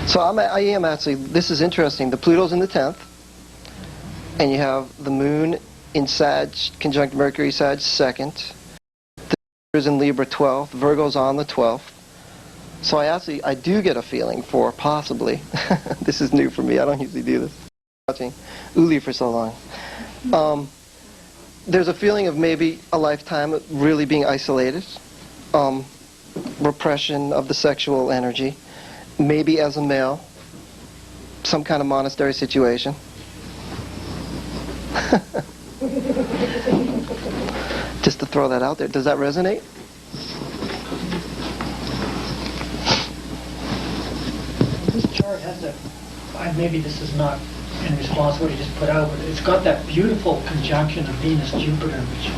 So I am actually, this is interesting. The Pluto's in the 10th, and you have the Moon in Sag, conjunct Mercury, Sag 2nd. The is in Libra 12th. Virgo's on the 12th. So I do get a feeling for possibly, this is new for me, I don't usually do this, watching Uli for so long. There's a feeling of maybe a lifetime of really being isolated, repression of the sexual energy, maybe as a male, some kind of monastery situation. Just to throw that out there. Does that resonate? This chart has a, maybe this is not in response to what you just put out, but it's got that beautiful conjunction of Venus-Jupiter, which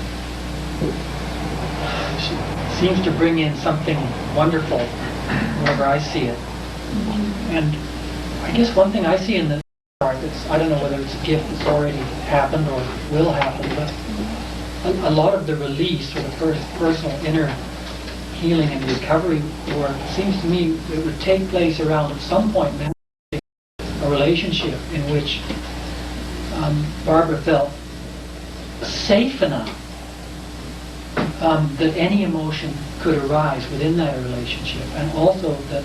seems to bring in something wonderful whenever I see it. And I guess one thing I see in the chart, that's, I don't know whether it's a gift that's already happened or will happen, but a lot of the release or the first personal inner healing and recovery work, seems to me it would take place around at some point a relationship in which Barbara felt safe enough that any emotion could arise within that relationship, and also that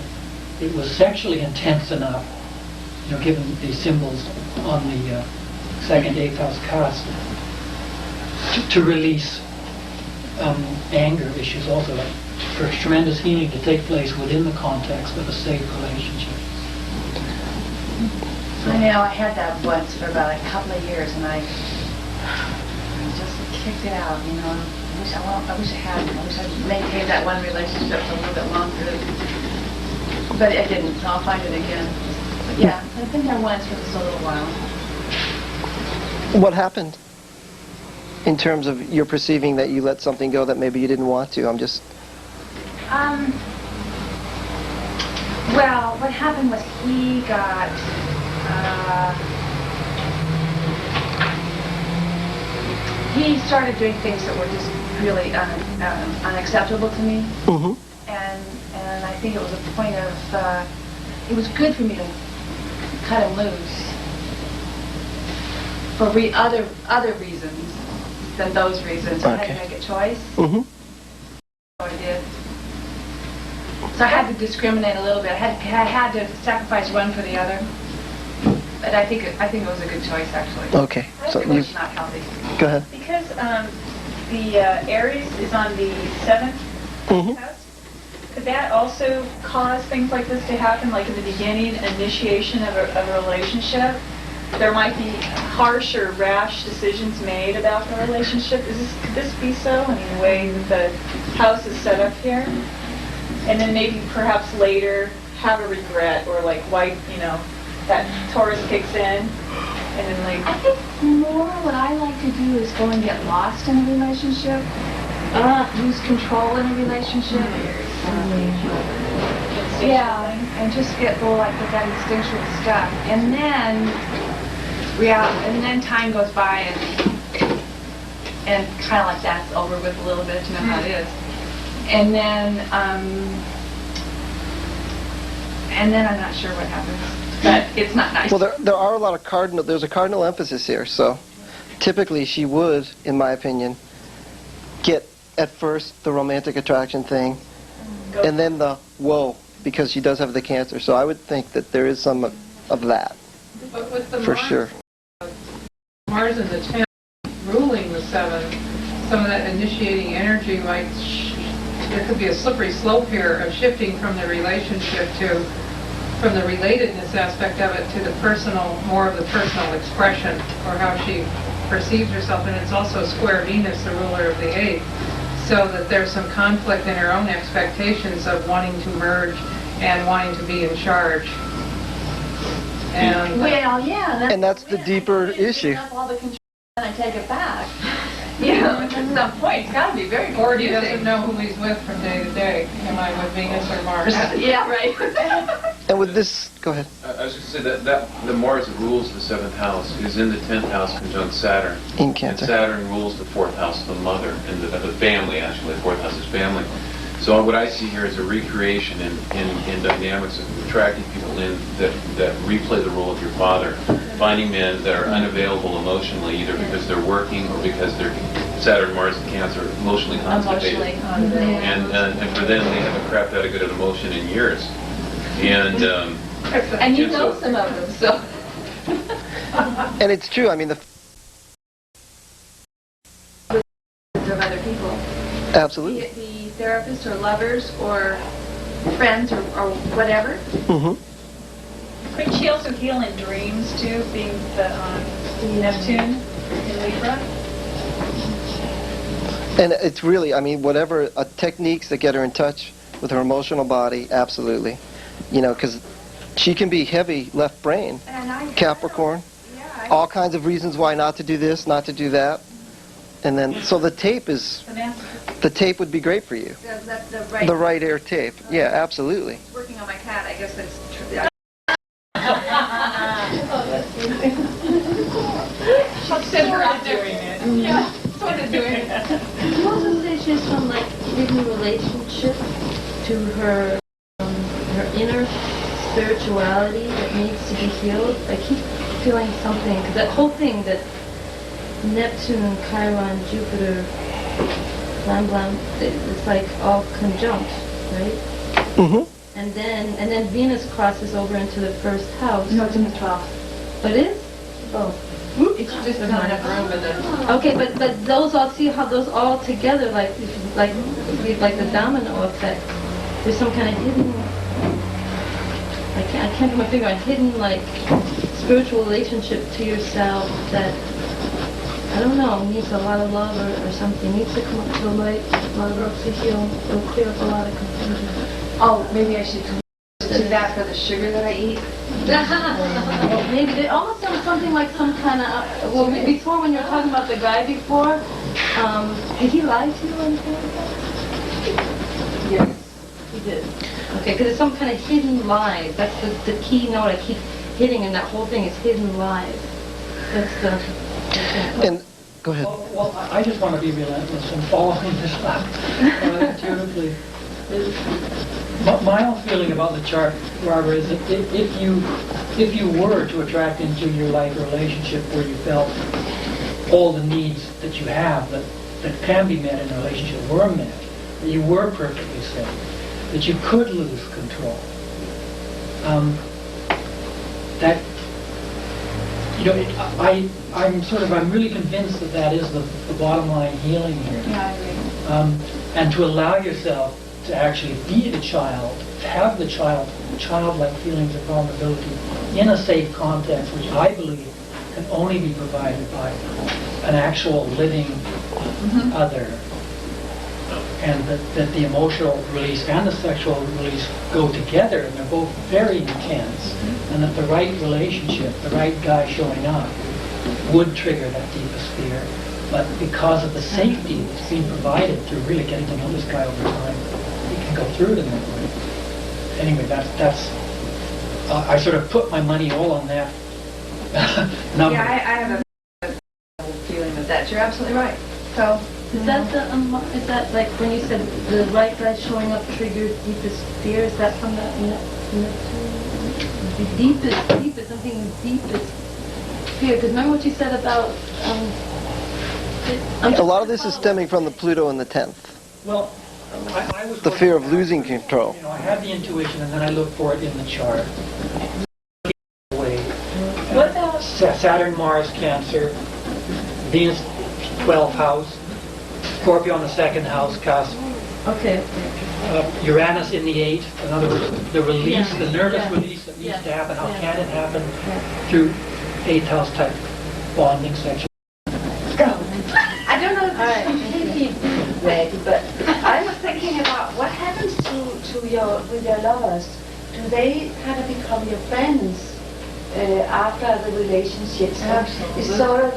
it was sexually intense enough, you know, given the symbols on the second, 8th house cusp, to release anger issues also, like for tremendous healing to take place within the context of a safe relationship. I know, I had that once for about a couple of years, and I just kicked it out, you know. I wish I had maintained that one relationship for a little bit longer. But I didn't, so I'll find it again. But yeah, I've been there once for just a little while. What happened in terms of your perceiving that you let something go that maybe you didn't want to? I'm just... Well, what happened was he got... he started doing things that were just really unacceptable to me. Mm-hmm. And I think it was a point of, it was good for me to cut him loose for other reasons than those reasons. I had to make a choice. Mm-hmm. So I did. So I had to discriminate a little bit. I had to sacrifice one for the other. But I think it was a good choice, actually. Okay. So it was not healthy. Go ahead. Because the Aries is on the 7th house. Could that also cause things like this to happen, like in the beginning, initiation of a relationship? There might be harsh or rash decisions made about the relationship. Could this be so? I mean, the way that the house is set up here? And then maybe perhaps later have a regret, or like why, you know, that Taurus kicks in, and then like... I think more what I like to do is go and get lost in a relationship, lose control in a relationship. Yeah, and just get like with that instinctual stuff, and then time goes by, and kind of like that's over with a little bit, you know how it is, and then I'm not sure what happens. But it's not nice. Well, there are a lot of there's a cardinal emphasis here, so typically she would, in my opinion, get at first the romantic attraction thing, and then the whoa, because she does have the Cancer. So I would think that there is some of that, but with the for sure. Mars in the 10th ruling the 7th, some of that initiating energy might, there could be a slippery slope here of shifting from the relationship from the relatedness aspect of it to the personal, more of the personal expression, or how she perceives herself. And it's also square Venus, the ruler of the 8th, so that there's some conflict in her own expectations of wanting to merge and wanting to be in charge. And well, yeah, and that's the deeper issue. All the control and I take it back. You know, at some point, it's got to be very confusing. or he doesn't know who he's with from day to day. Am I with Venus or Mars? Yeah, right. And with this, go ahead. I was going to say that the Mars that rules the 7th house is in the 10th house conjunct Saturn. In Cancer. And Saturn rules the 4th house of the mother, and the family, actually. The 4th house is family. So what I see here is a recreation in dynamics of attracting people in that replay the role of your father, finding men that are unavailable emotionally, either because they're working or because they're Saturn, Mars, and Cancer, emotionally constipated. And for them, they haven't crapped out a good emotion in years. And And you and know so- some of them, so. And it's true. I mean, Of other people. Be absolutely. it be therapists or lovers or friends or whatever. Hmm. Couldn't she also heal in dreams too, being the Neptune in Libra? And it's really, I mean, whatever techniques that get her in touch with her emotional body, absolutely. You know, because she can be heavy left brain, Capricorn, all kinds of reasons why not to do this, not to do that. And then, so the tape would be great for you. The right air tape. Yeah, absolutely. Working on my cat, I guess that's true. She said we're not doing it. Yeah, sort of doing it. Did you also say she has some like hidden relationship to her inner spirituality that needs to be healed? I keep feeling something, because that whole thing that Neptune, Chiron, Jupiter, blam blam, it's like all conjunct, right? Hmm. And then Venus crosses over into the first house. No, it's in the 12th. But it is? Oh. It's just not enough room in the... Okay, but those all, see how those all together, like the domino effect. There's some kind of hidden, I can't put my finger on, hidden like spiritual relationship to yourself that, I don't know, needs a lot of love or something, needs to come up to the light, a lot of love to heal. It'll clear up a lot of confusion. Oh, maybe I should do that for the sugar that I eat. Well, maybe they almost sound something like some kind of, well, before when you were talking about the guy before, did he lie to you or anything like that? Yes. He did. Okay, because it's some kind of hidden lies. That's the key note I keep hitting in that whole thing is hidden lies. That's the thing. And go ahead. Well, I just want to be relentless and following this up intuitively. My own feeling about the chart, Barbara, is that if you were to attract into your life a relationship where you felt all the needs that you have that can be met in a relationship were met, that you were perfectly safe, that you could lose control, that, you know, I'm really convinced that is the bottom line healing here. Yeah, I agree. And to allow yourself to actually be the child, to have the childlike feelings of vulnerability in a safe context, which I believe can only be provided by an actual living other. And that the emotional release and the sexual release go together, and they're both very intense, and that the right relationship, the right guy showing up, would trigger that deepest fear. But because of the safety that's being provided through really getting to know this guy over time, you can go through it in that way. Anyway, that's I sort of put my money all on that number. Yeah, I have a feeling of that. You're absolutely right. So, Is that like when you said the right guy showing up triggered deepest fear? Is that from that Neptune? The deepest, something deepest fear. Because remember what you said about. A lot of this is stemming from the Pluto in the 10th. Well, I was The fear of losing control. You know, I had the intuition, and then I looked for it in the chart. What about Saturn, Mars, Cancer, Venus, 12th house, Scorpio on the 2nd house, cusp, Okay. Uranus in the 8th. In other words, the release, Yeah. the nervous Yeah. release that needs Yeah. to happen. How Yeah. can it happen? Yeah. Through 8th house type bonding section. I don't know if it's Greg, but I was thinking about what happens with your lovers. Do they kind of become your friends after the relationship? So Absolutely. it's sort of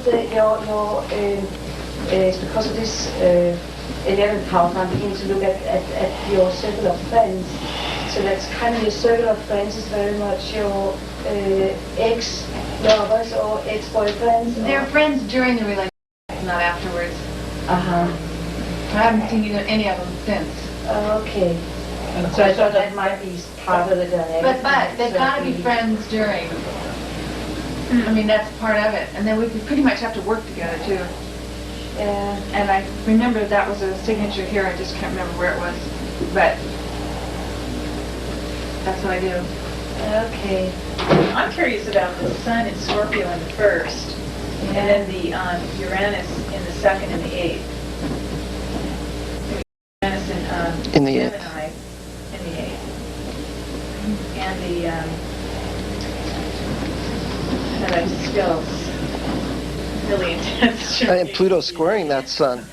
because of this 11th house, I'm beginning to look at your circle of friends. So that's kind of your circle of friends is very much your ex-lovers or ex-boyfriends. They're friends during the relationship, not afterwards. Uh-huh. I haven't seen any of them since. Okay. And of So I course, thought that might be part of the dynamic. But they've got to be friends during. I mean, that's part of it. And then we pretty much have to work together too. Yeah. And I remember that was a signature here, I just can't remember where it was. But that's what I do. Okay. I'm curious about the Sun and Scorpio in the first, and then the Uranus in the second and the eighth. Uranus In the eighth. Gemini in the eighth. And the, that just feels really intense. And Pluto squaring that sun.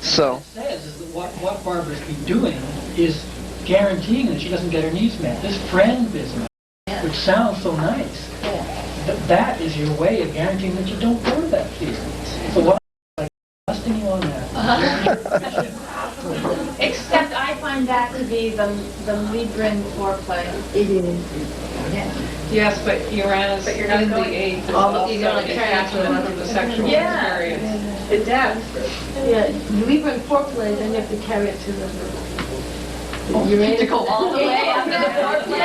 So, What it says is that what Barbara's been doing is guaranteeing that she doesn't get her needs met. This friend business, which sounds so nice, that is your way of guaranteeing that you don't go to that field. So what I'm trusting you on that. Except I find that to be the Libran foreplay. It is. Yes, but Uranus But you're not in the going- eighth is All the- also you're gonna the turn into attachment another of the sexual Yeah. experience. The depth. Yeah, Libra and foreplay, then you have to carry it to the Uranus. To go all the way up to the foreplay.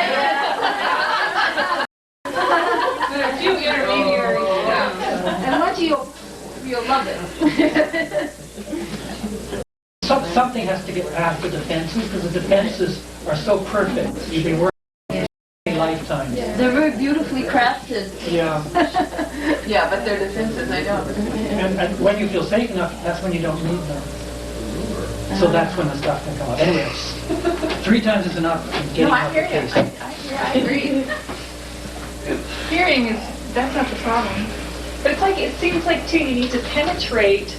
There are a few intermediary steps. And once you'll love it. Something has to get past the defenses, because the defenses are so perfect. You've been working a lifetime. They're very beautifully crafted. Yeah. Yeah, but they're defenses, I know. And when you feel safe enough, that's when you don't need them. So that's when the stuff can come up. Anyways, 3 times is enough in getting No, I out hear the you. case. I agree. Hearing is, that's not the problem. But it's like, it seems like too, you need to penetrate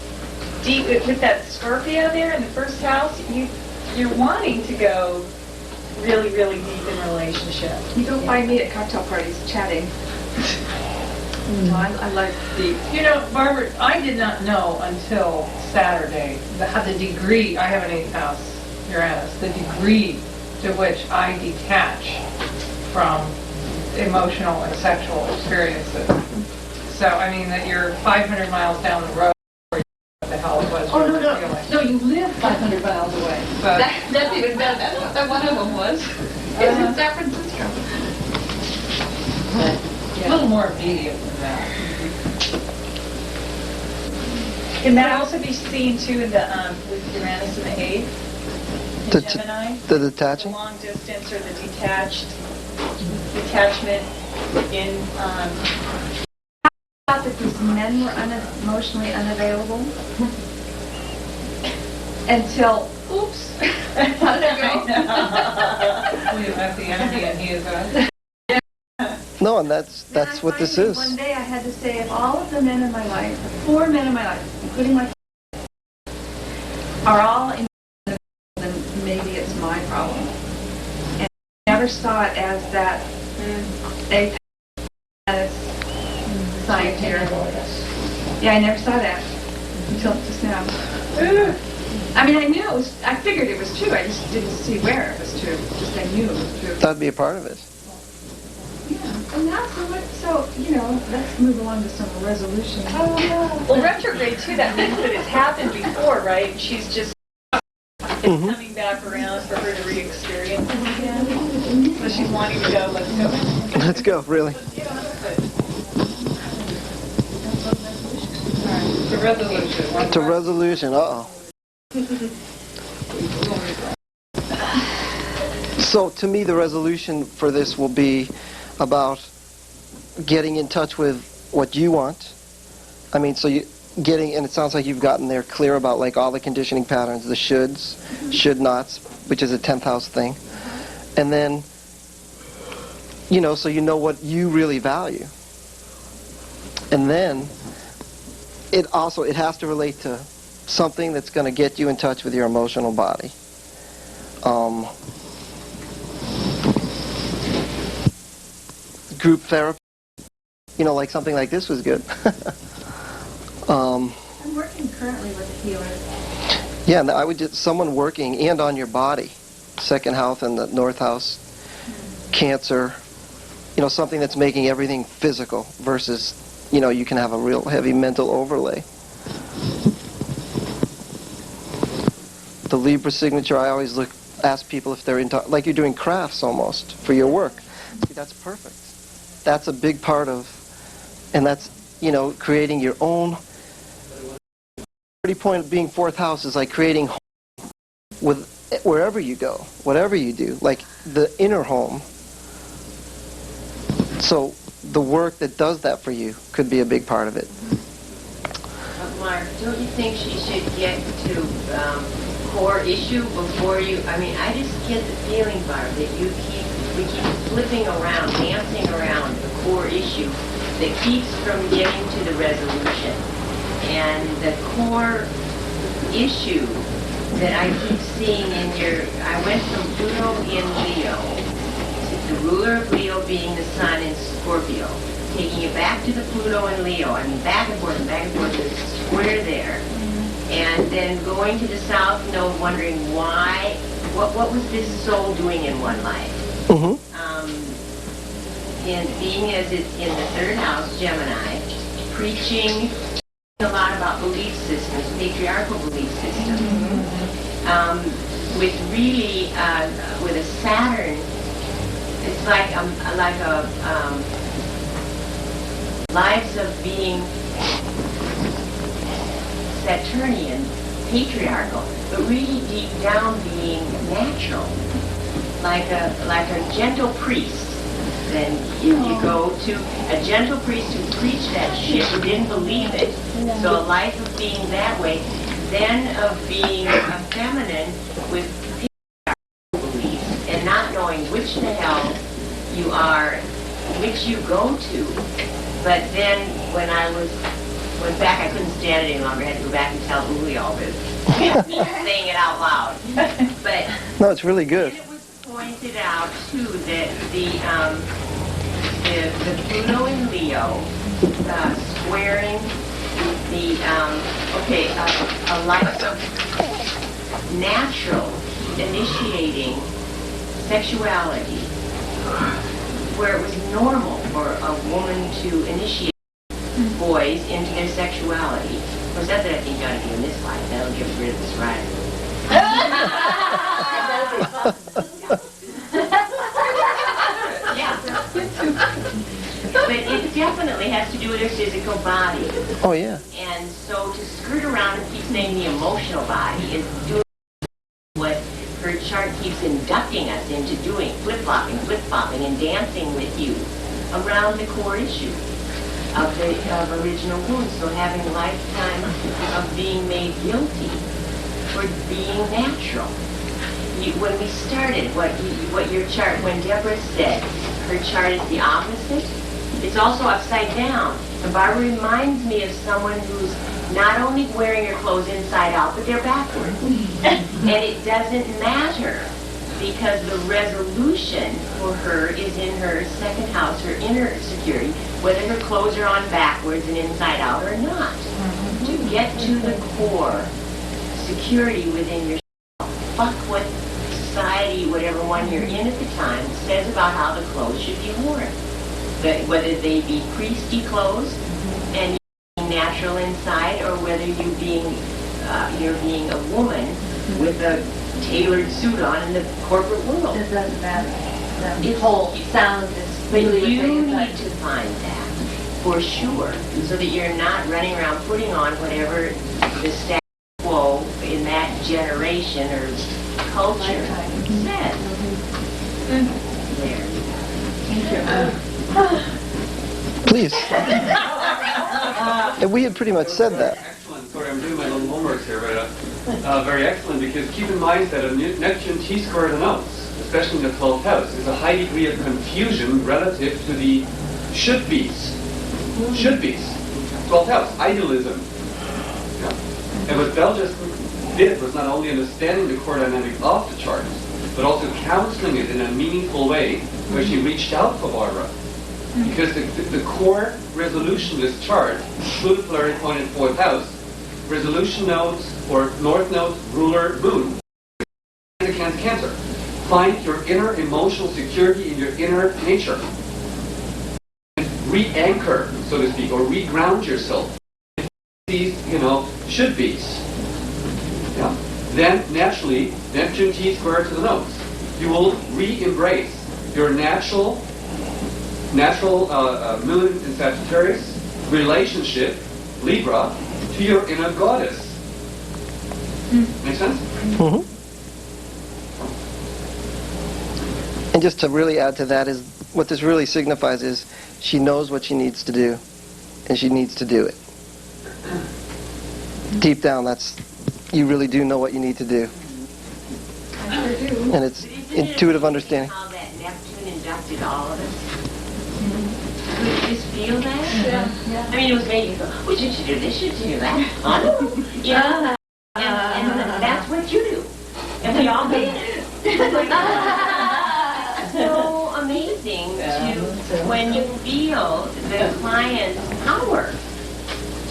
deep with that Scorpio there in the first house. You're wanting to go really, really deep in a relationship. You don't find me at cocktail parties chatting. I like deep. You know, Barbara, I did not know until Saturday the degree, I have an 8th house Uranus, the degree to which I detach from emotional and sexual experiences. So, I mean, that you're 500 miles down the road, what the hell it was. Oh, you no, were no. feeling. No, you live 500 miles away. But, That's even better. That's what that one of them was. It's in San Francisco. a little more immediate than that. Can that also be seen too in the, with Uranus in the 8th? The In t- Gemini? the The detaching? long distance or the detachment in, I thought that these men were emotionally unavailable until, oops, how'd it go? We have the enemy and he is us. No, and that's Then I what this finally, is. One day I had to say, of all of the men in my life, the 4 men in my life, including my are all in, then maybe it's my problem. And I never saw it as that a sign here. Yeah, I never saw that until just now. I mean, I knew it was, I figured it was true, I just didn't see where it was true, just I knew it was true. That'd be a part of it. Yeah, and now so, you know, let's move along to some resolution. well, retrograde too, that means that it's happened before, right? And she's just, it's coming back around for her to re-experience it again. So she's wanting to go, let's go. Let's go, really. The resolution. To resolution, uh-oh. So to me, the resolution for this will be about getting in touch with what you want. I mean, so you getting, and it sounds like you've gotten there clear about like all the conditioning patterns, the shoulds, should nots, which is a 10th house thing. And then, you know, so you know what you really value. And then it has to relate to something that's going to get you in touch with your emotional body. Group therapy, you know, like something like this was good. I'm working currently with a healer. Yeah, and I would just, someone working and on your body, 2nd house and the North house, Cancer, you know, something that's making everything physical versus, you know, you can have a real heavy mental overlay. the Libra signature, I always ask people if they're into, like you're doing crafts almost for your work. See, that's perfect. That's a big part of, and that's, you know, creating your own. The point of being fourth house is like creating home with wherever you go, whatever you do, like the inner home. So the work that does that for you could be a big part of it. Mark, don't you think she should get to core issue before you? I mean, I just get the feeling, Barb, that we keep flipping around, dancing around the core issue that keeps from getting to the resolution. And the core issue that I keep seeing in I went from Pluto in Leo, the ruler of Leo being the sun in Scorpio, taking it back to the Pluto in Leo, I mean back and forth, there's a square there, and then going to the South Node, wondering why, what was this soul doing in one life? Mm-hmm. And being as it's in the third house, Gemini, preaching a lot about belief systems, patriarchal belief systems, with really, with a Saturn, it's like a lives of being Saturnian, patriarchal, but really deep down being natural, like a gentle priest. Then you go to a gentle priest who preached that shit, who didn't believe it. So a life of being that way, then of being a feminine with patriarchal beliefs and not knowing which the hell you are, which you go to. But then when I went back, I couldn't stand it any longer. I had to go back and tell Uli all this, saying it out loud. But no, it's really good. it was pointed out too that the Pluto in Leo squaring the a life of natural initiating sexuality, where it was normal for a woman to initiate boys into their sexuality. Of course, that's what I think you ought to do in this life. That'll get rid of this rider. Yeah. But it definitely has to do with her physical body. Oh, yeah. And so to skirt around and keep saying the emotional body is doing what her chart keeps inducting us into doing, flip-flopping, and dancing with you around the core issue of original wounds. So having a lifetime of being made guilty for being natural. When we started, what your chart, when Deborah said her chart is the opposite, it's also upside down. And Barbara reminds me of someone who's not only wearing her clothes inside out, but they're backwards. And it doesn't matter because the resolution for her is in her second house, her inner security, whether her clothes are on backwards and inside out or not. To get to the core security within yourself, fuck what society, whatever one you're in at the time, says about how the clothes should be worn. Whether they be priesty clothes and you're being natural inside, or whether you're being a woman with a tailored suit on in the corporate world. It doesn't matter. The It's- whole sound is But really you what they need to find that for sure, so that you're not running around putting on whatever the status quo in that generation or culture says. There. Please. And we had pretty much said that. Excellent. Sorry, I'm doing my little homework here, but very excellent, because keep in mind that a Neptune T-squared announced, especially in the 12th house, is a high degree of confusion relative to the should-bes. Should-bes. 12th house, idealism. Yeah. And what Bell just did was not only understanding the core dynamic of the chart, but also counseling it in a meaningful way, where she reached out for Barbara. Because the core resolution of this chart, Pluto polarity point in 4th house, resolution nodes or north node, ruler, moon, Cancer. Find your inner emotional security in your inner nature. Re-anchor, so to speak, or re-ground yourself. These, should-bes. Yeah. then naturally, Neptune T-squared to the nodes. You will re-embrace your natural moon in Sagittarius relationship, Libra, to your inner goddess. Make sense? Mm-hmm. And just to really add to that is, what this really signifies is she knows what she needs to do, and she needs to do it. Deep down, you really do know what you need to do. I sure do. And it's intuitive understanding. How that Neptune inducted all of us? Could you just feel that? Yeah. I mean, it was making you go, well, should you do this, should you do that? I don't know. You know? And that's what you do. And we all did it. So amazing when you feel the client's power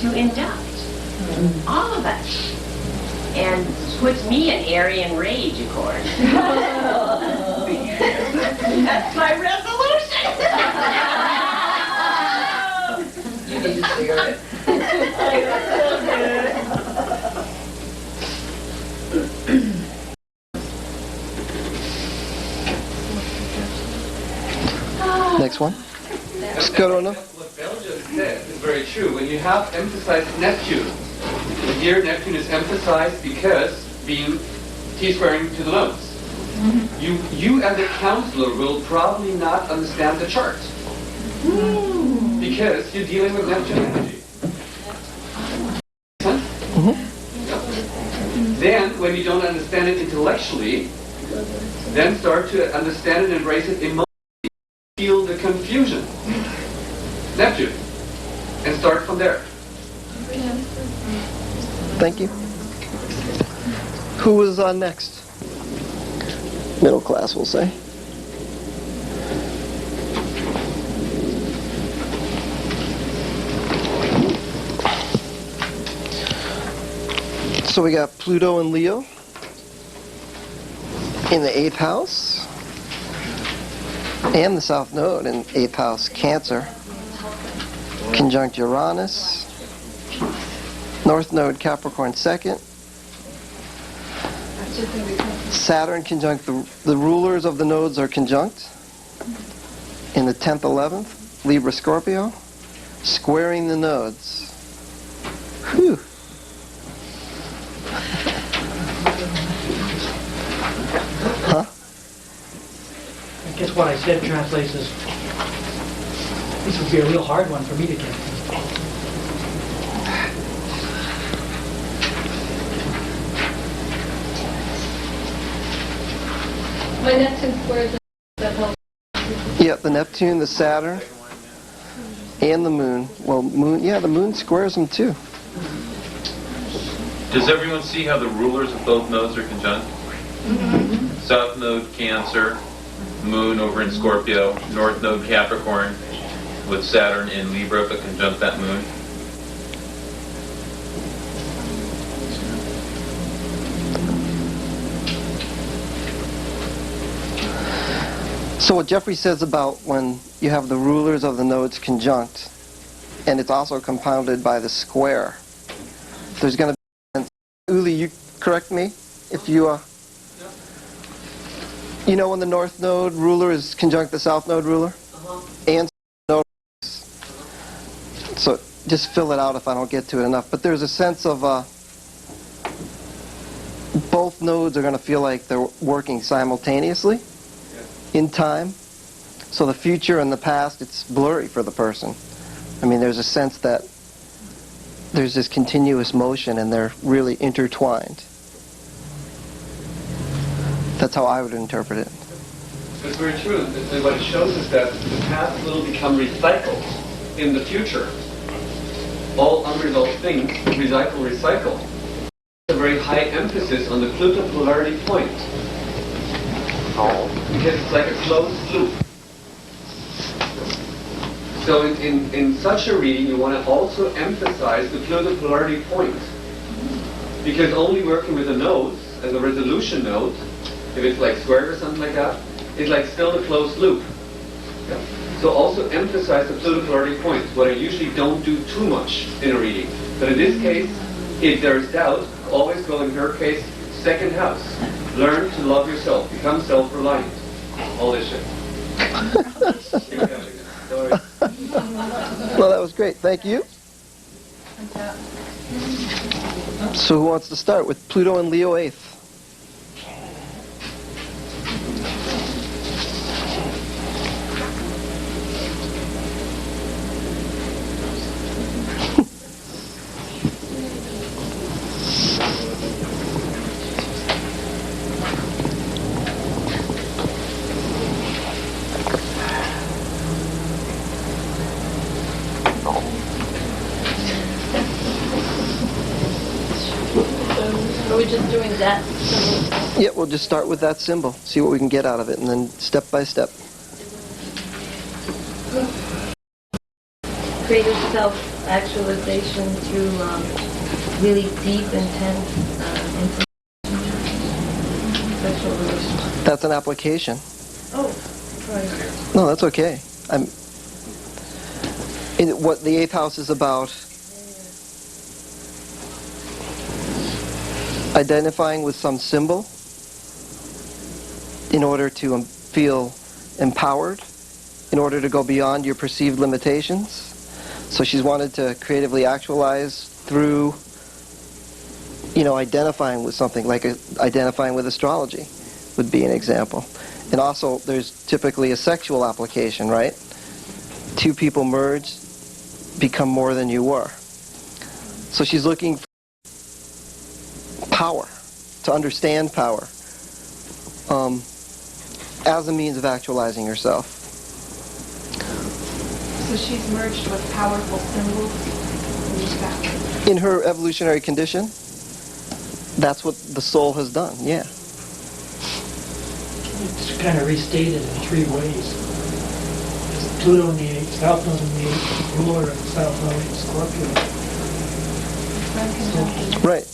to induct all of us. And puts me in Aryan rage, of course. That's my resolution. You need a cigarette. Next one. Scorona. What Belle just said is very true. When you have emphasized Neptune, here Neptune is emphasized because being T-squaring to the nodes. You as a counselor will probably not understand the chart. Because you're dealing with Neptune energy. Then, when you don't understand it intellectually, then start to understand and embrace it emotionally. Feel the confusion. Neptune. And start from there. Thank you. Who is on next? Middle class, we'll say. So we got Pluto and Leo in the 8th house, and the South Node in 8th house, Cancer, conjunct Uranus, North Node, Capricorn 2nd, Saturn conjunct the rulers of the nodes are conjunct in the 10th, 11th, Libra, Scorpio, squaring the nodes. Whew. Huh? I guess what I said translates as, this would be a real hard one for me to get. My Neptune squares the whole. Yeah, the Neptune, the Saturn, and the Moon. Well, the Moon squares them too. Does everyone see how the rulers of both nodes are conjunct? South node Cancer, Moon over in Scorpio, North node Capricorn, with Saturn in Libra but conjunct that Moon. So what Jeffrey says about when you have the rulers of the nodes conjunct, and it's also compounded by the square, there's going to be... Uli, you correct me if you... You know when the North Node ruler is conjunct the South Node ruler? And node. So just fill it out if I don't get to it enough. But there's a sense of both nodes are going to feel like they're working simultaneously in time. So the future and the past, it's blurry for the person. I mean, there's a sense that there's this continuous motion and they're really intertwined. That's how I would interpret it. It's very true. And what it shows is that the past will become recycled in the future. All unresolved things recycle. A very high emphasis on the Pluto polarity point. Because it's like a closed loop. So in such a reading, you want to also emphasize the Pluto polarity point. Because only working with the nodes, as a resolution node, if it's like squared or something like that, it's like still a closed loop. Yeah. So also emphasize the Pluto polarity point, what I usually don't do too much in a reading. But in this case, if there's doubt, always go in her case Second house. Learn to love yourself. Become self-reliant. All this shit. Sorry. Well, that was great. Thank you. So who wants to start with Pluto and Leo 8th? Are we just doing that symbol? Yeah, we'll just start with that symbol, see what we can get out of it, and then step by step. Creative self-actualization through really deep, intense sexual relations. That's an application. Oh, right. No, that's okay. What the 8th house is about, identifying with some symbol in order to feel empowered, in order to go beyond your perceived limitations. So she's wanted to creatively actualize through, identifying with something, like identifying with astrology would be an example. And also, there's typically a sexual application, right? Two people merge, become more than you were. So she's looking for power, to understand power, as a means of actualizing herself. So she's merged with powerful symbols. In her evolutionary condition, that's what the soul has done, yeah. It's kind of restated in 3 ways. There's Pluto in the 8th, South Node in the 8th, ruler of South Node in Scorpio. Right.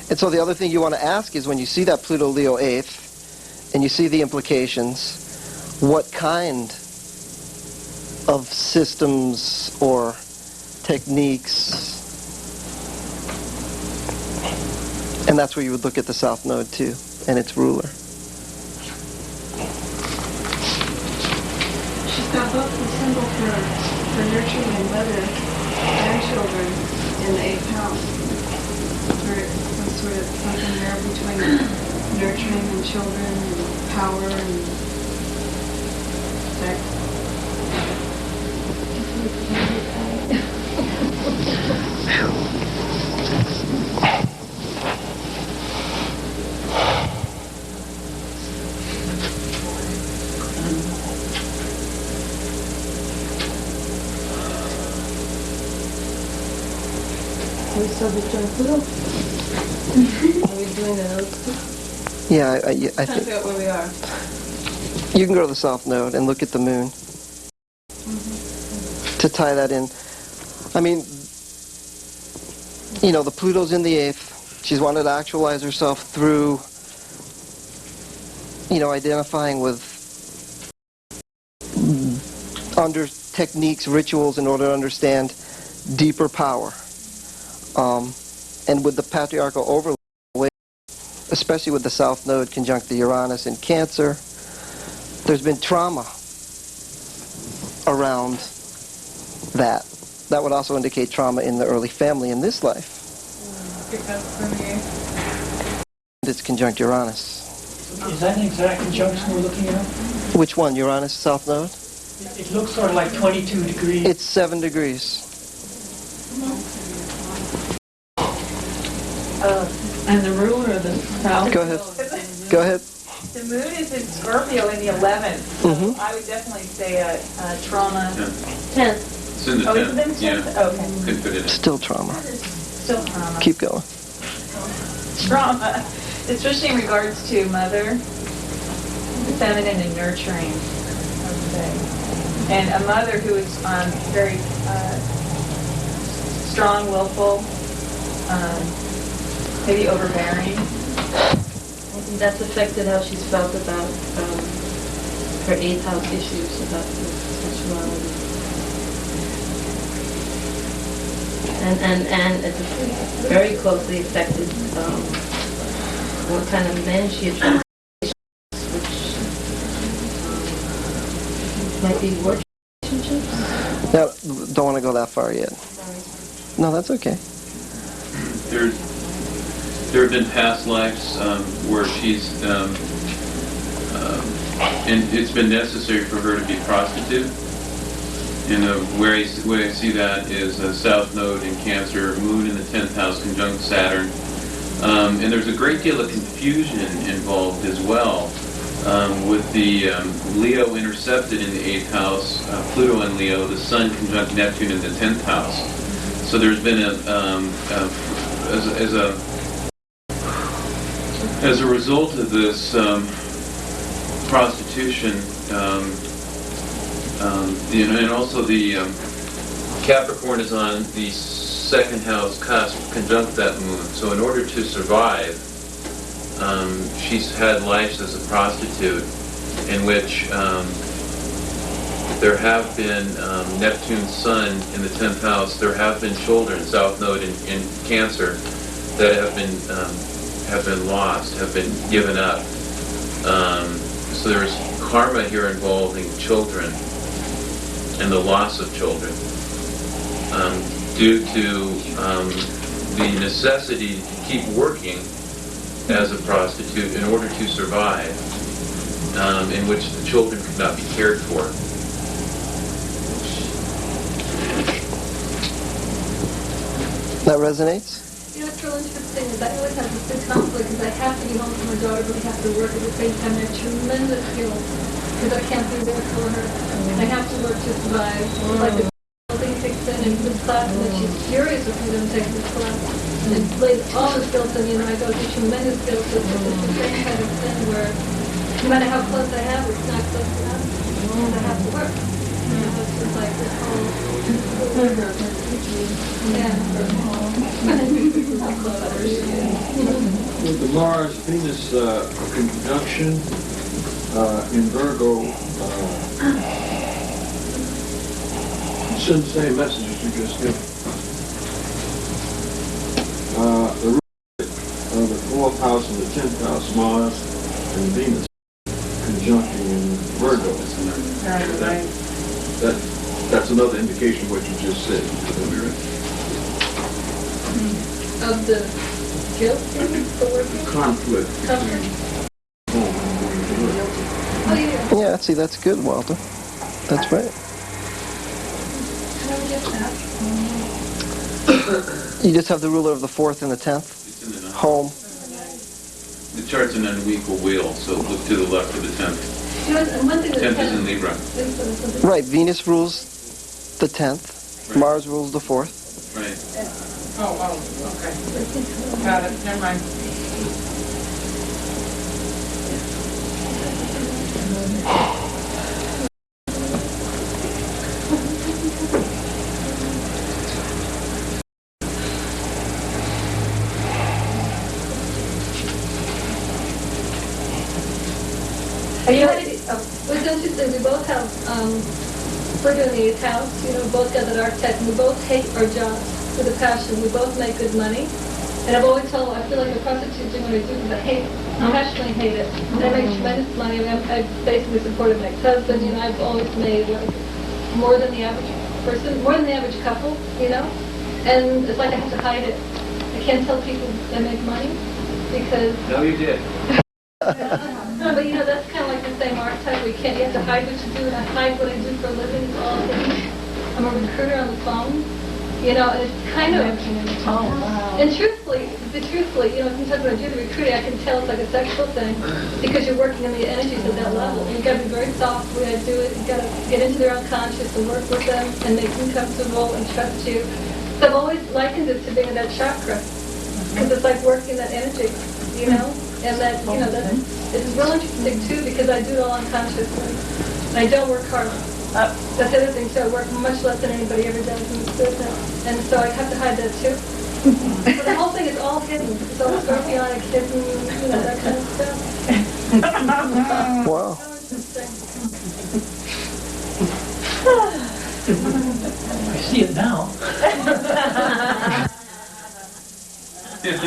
And so the other thing you want to ask is, when you see that Pluto Leo 8th, and you see the implications, what kind of systems or techniques, and that's where you would look at the South Node too, and its ruler. She's got both the symbol for nurturing and mother and children in the 8th house. Or some sort of something there between nurturing and children and power and sex. Are we still just doing Pluto? Are we doing the notes too? Yeah, I Trying to think figure out where we are. you can go to the South Node and look at the moon to tie that in. I mean, the Pluto's in the 8th. She's wanted to actualize herself through, identifying with under techniques, rituals, in order to understand deeper power. And with the patriarchal overlay, especially with the South Node conjunct the Uranus in Cancer, there's been trauma around that. That would also indicate trauma in the early family in this life. It's conjunct Uranus. Is that an exact conjunction we're looking at? Which one, Uranus, South Node? It looks sort of like 22 degrees. It's 7 degrees. And the ruler of the South. Go ahead. Go ahead. The moon is in Scorpio in the 11th. So Mhm. I would definitely say a trauma. 10th. It's in the Oh, is it 10th. in the 10th? Yeah. Okay. Could fit it in. Still trauma. Still trauma. Keep going. Trauma, especially in regards to mother, feminine and nurturing, I would say. And a mother who is very strong, willful, maybe overbearing. That's affected how she's felt about her 8th house issues about sexuality. And it's very closely affected what kind of man she attracts, which might be work relationships. No, don't want to go that far yet. No, that's okay. There have been past lives where she's, and it's been necessary for her to be prostitute. And the way I see that is a South Node in Cancer, Moon in the 10th house, conjunct Saturn. And there's a great deal of confusion involved as well with the Leo intercepted in the 8th house, Pluto in Leo, the Sun conjunct Neptune in the 10th house. So there's been as a result of this prostitution, and also the Capricorn is on the 2nd house cusp conjunct that moon. So in order to survive, she's had lives as a prostitute in which there have been Neptune Sun in the 10th house. There have been children, South Node in Cancer, that have been lost, have been given up. So there's karma here involving children and the loss of children due to the necessity to keep working as a prostitute in order to survive, in which the children could not be cared for. That resonates? You know, what's real interesting is I always have this big conflict because I have to be home for my daughter, but I have to work at the same time. I have tremendous guilt because I can't be there for her. I have to work to survive. It's like the thing kicks in and this class, and then she's furious with me that I'm taking this class. And it lays all this guilt on me, and I go through tremendous guilt. It's the same kind of thing where no matter how close I have, it's not close enough. And I have to work. You know, it's just like this whole... Yeah. With the Mars-Venus conjunction in Virgo, send the same messages you just did. The root of the 4th house and the 10th house, Mars and Venus conjuncting in Virgo. That's another indication of what you just said. Of the guilt, the working? Conflict. Oh, yeah. Yeah, see, that's good, Walter. That's right. How do we get that? You just have the ruler of the 4th and the 10th. It's in the ninth. Home. The chart's an unequal wheel, so look to the left of the 10th. You know, and one thing that 10th is in Libra. Right, Venus rules the 10th. Right. Mars rules the 4th. Right. Oh, okay. Got it, never mind. You know, what's interesting, we both have Pluto in the 8th house, you know, both got that archetype, and we both hate our jobs with a passion. We both make good money. And I've always told, I feel like a prostitute doing what I do because I hate it. I passionately hate it. And I make tremendous money. I mean, I basically supported my ex-husband, you know, I've always made like more than the average person, more than the average couple, you know. And it's like I have to hide it. I can't tell people I make money because... No, you did. No, but you know, that's kind of like the same archetype where you have to hide what you do, and I hide what I do for a living. It's all hidden. I'm a recruiter on the phone, you know, and it's kind of, and truthfully, you know, sometimes when I do the recruiting, I can tell it's like a sexual thing, because you're working on the energies at that level, and you've got to be very soft the way I do it. You've got to get into their unconscious and work with them, and make them comfortable and trust you. So I've always likened it to being in that chakra, because it's like working that energy, you know. And that, you know, that it's real interesting too because I do it all unconsciously. And I don't work hard. That's the other thing too. I work much less than anybody ever does in this business. And so I have to hide that too. So the whole thing is all hidden. It's all scorpionic, hidden, you know, that kind of stuff. Wow. So interesting. I see it now. You know,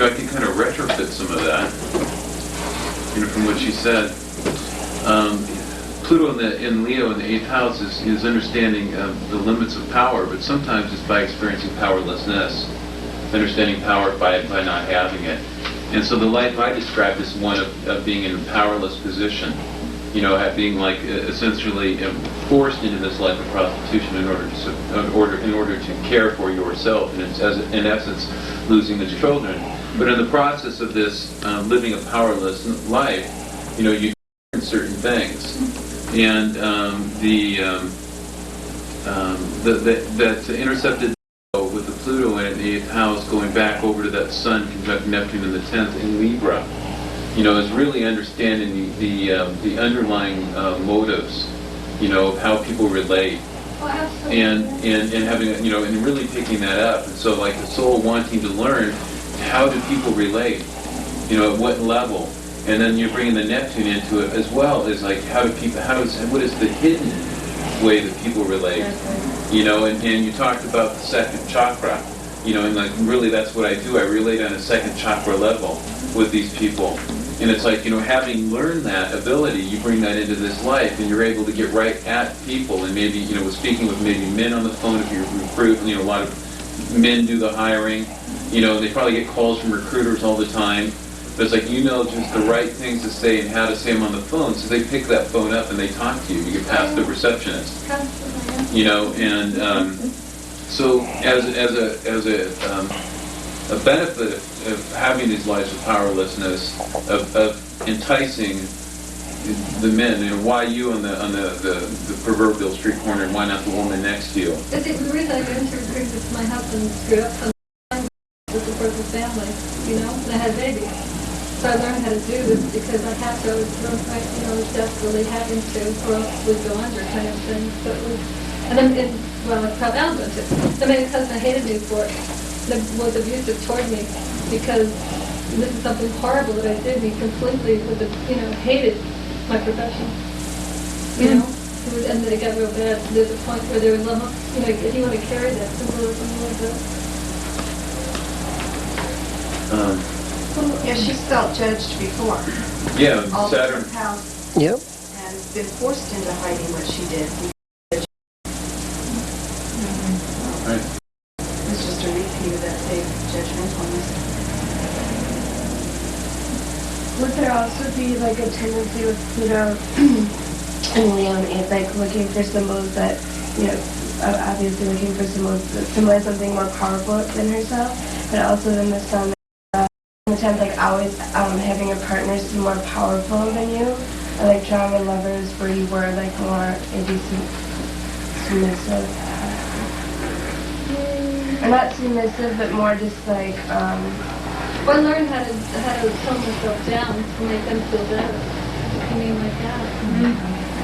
I can kind of retrofit some of that, you know, from what she said. Pluto in Leo in the 8th house is understanding the limits of power, but sometimes it's by experiencing powerlessness, understanding power by not having it. And so the life I described is one of being in a powerless position, you know, being like essentially forced into this life of prostitution in order to care for yourself, and it's in essence losing the children. But in the process of this living a powerless life, you know, you learn certain things, and that intercepted with the Pluto in the 8th house going back over to that Sun conjunct Neptune in the 10th in Libra, you know, is really understanding the underlying motives, you know, of how people relate, and having, you know, and really picking that up. And so, like the soul wanting to learn, how do people relate, you know, at what level, and then you're bringing the Neptune into it as well, is like what is the hidden way that people relate, you know, and you talked about the second chakra, you know, and like really that's what I do. I relate on a second chakra level with these people. And it's like, you know, having learned that ability, you bring that into this life, and you're able to get right at people. And maybe, you know, with speaking with maybe men on the phone, if you recruit, you know, a lot of men do the hiring, you know, they probably get calls from recruiters all the time. But it's like, you know, just the right things to say and how to say them on the phone, so they pick that phone up and they talk to you. You get past the receptionist, you know, and so as a benefit of having these lives of powerlessness, of enticing the men, you know, why you on the proverbial street corner, and why not the woman next to you? The reason I got into recruiting is my husband screwed up some to support the family, you know, and I had a baby. So I learned how to do this because I had to, I was desperately having to, or else we'd go under kind of thing. So it was, and then, well, I probably am going to. I mean, my husband hated me for it. Was abusive toward me because this is something horrible that I did. He completely was, hated my profession. You know, and then it got real bad. There's a point where there was almost, if you want to carry that symbolism a little bit. Yeah, she's felt judged before. Yeah, All Saturn. the house. Yep. And been forced into hiding what she did. Right. It's just a repeat of that same judgmentalness. Would there also be like a tendency with Pluto and Leo and 8, like looking for symbols that, obviously looking for symbols that symbolize something more powerful than herself, but also then the Sun, in the 10th, like always having your partners be more powerful than you, or like drama lovers where you were like more maybe submissive. Or not submissive, but more just like, Well, I learned how to tone myself down to make them feel better. I mean, like that.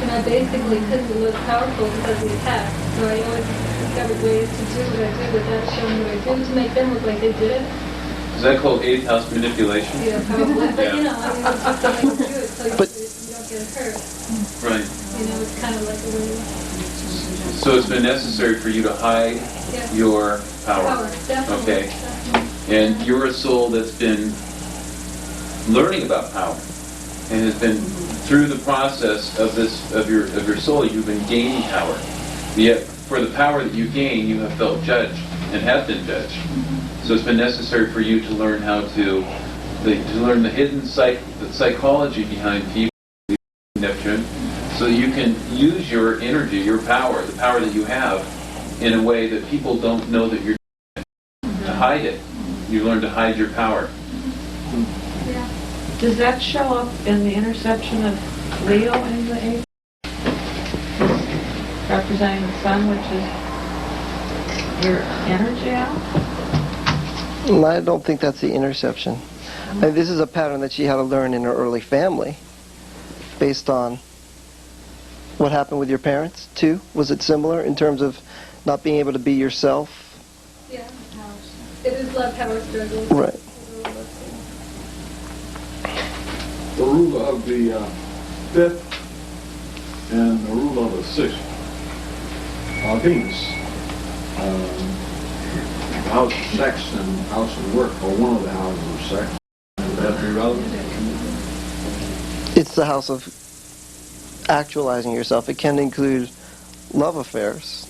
And I basically couldn't look powerful because of the attack. So I always discovered ways to do what I do without showing what I do to make them look like they did it. Is that called 8th house manipulation? Yeah, probably. But Yeah. it's just the way to do it so you don't get hurt. Right. It's kind of like a way. So it's been necessary for you to hide your power. Definitely. Okay. And you're a soul that's been learning about power, and has been through the process of your soul. You've been gaining power. Yet for the power that you gain, you have felt judged and have been judged. So it's been necessary for you to learn how to learn the hidden the psychology behind people, Neptune, so that you can use your energy, your power, the power that you have, in a way that people don't know that you're doing it, to hide it. You learn to hide your power. Yeah. Does that show up in the interception of Leo in the 8th? Representing the Sun, which is your energy out? I don't think that's the interception. This is a pattern that she had to learn in her early family, based on what happened with your parents, too. Was it similar in terms of not being able to be yourself? Yeah. It was love power struggles. Right. The ruler of the fifth and the ruler of the sixth are Venus. The house of sex and house of work are one of the houses of sex. Would that be relevant? It's the house of actualizing yourself. It can include love affairs.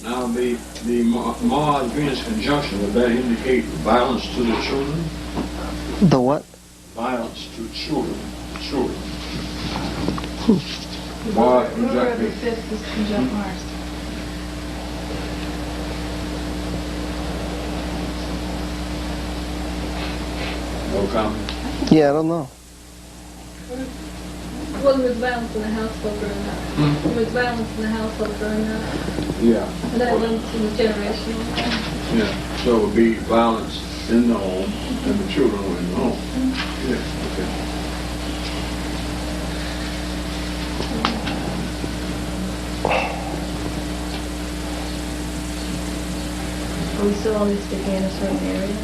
Now, the Mars-Venus conjunction, would that indicate violence to the children? The what? Violence to children. Children. The Mars ruler of the conjunct. fifth is conjunct Mars. No comment. Yeah, I don't know. Well, there was violence in the household growing up. There was violence in the household growing up. Yeah. And that went to the generational. Yeah. So it would be violence in the home, and the children were in the home. Yeah. Okay. Are we still only sticking in a certain area?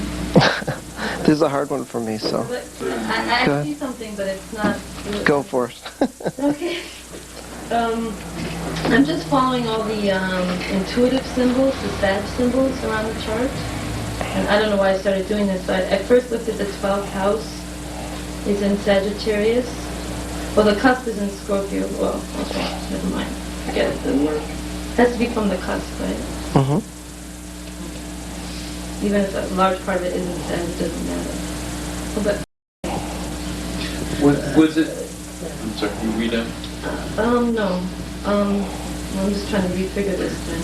This is a hard one for me, so But Go I ahead. see something, but it's not... go for it. Okay. I'm just following all the intuitive symbols, the Sag symbols around the chart. And I don't know why I started doing this, but I first looked at the 12th house. It's in Sagittarius. Well, the cusp is in Scorpio. Well, okay, never mind. Forget it, doesn't work. Has to be from the cusp, right? Mm-hmm. Even if a large part of it isn't Sag, it doesn't matter. But Was it, I'm sorry, you read them? no. I'm just trying to refigure this thing.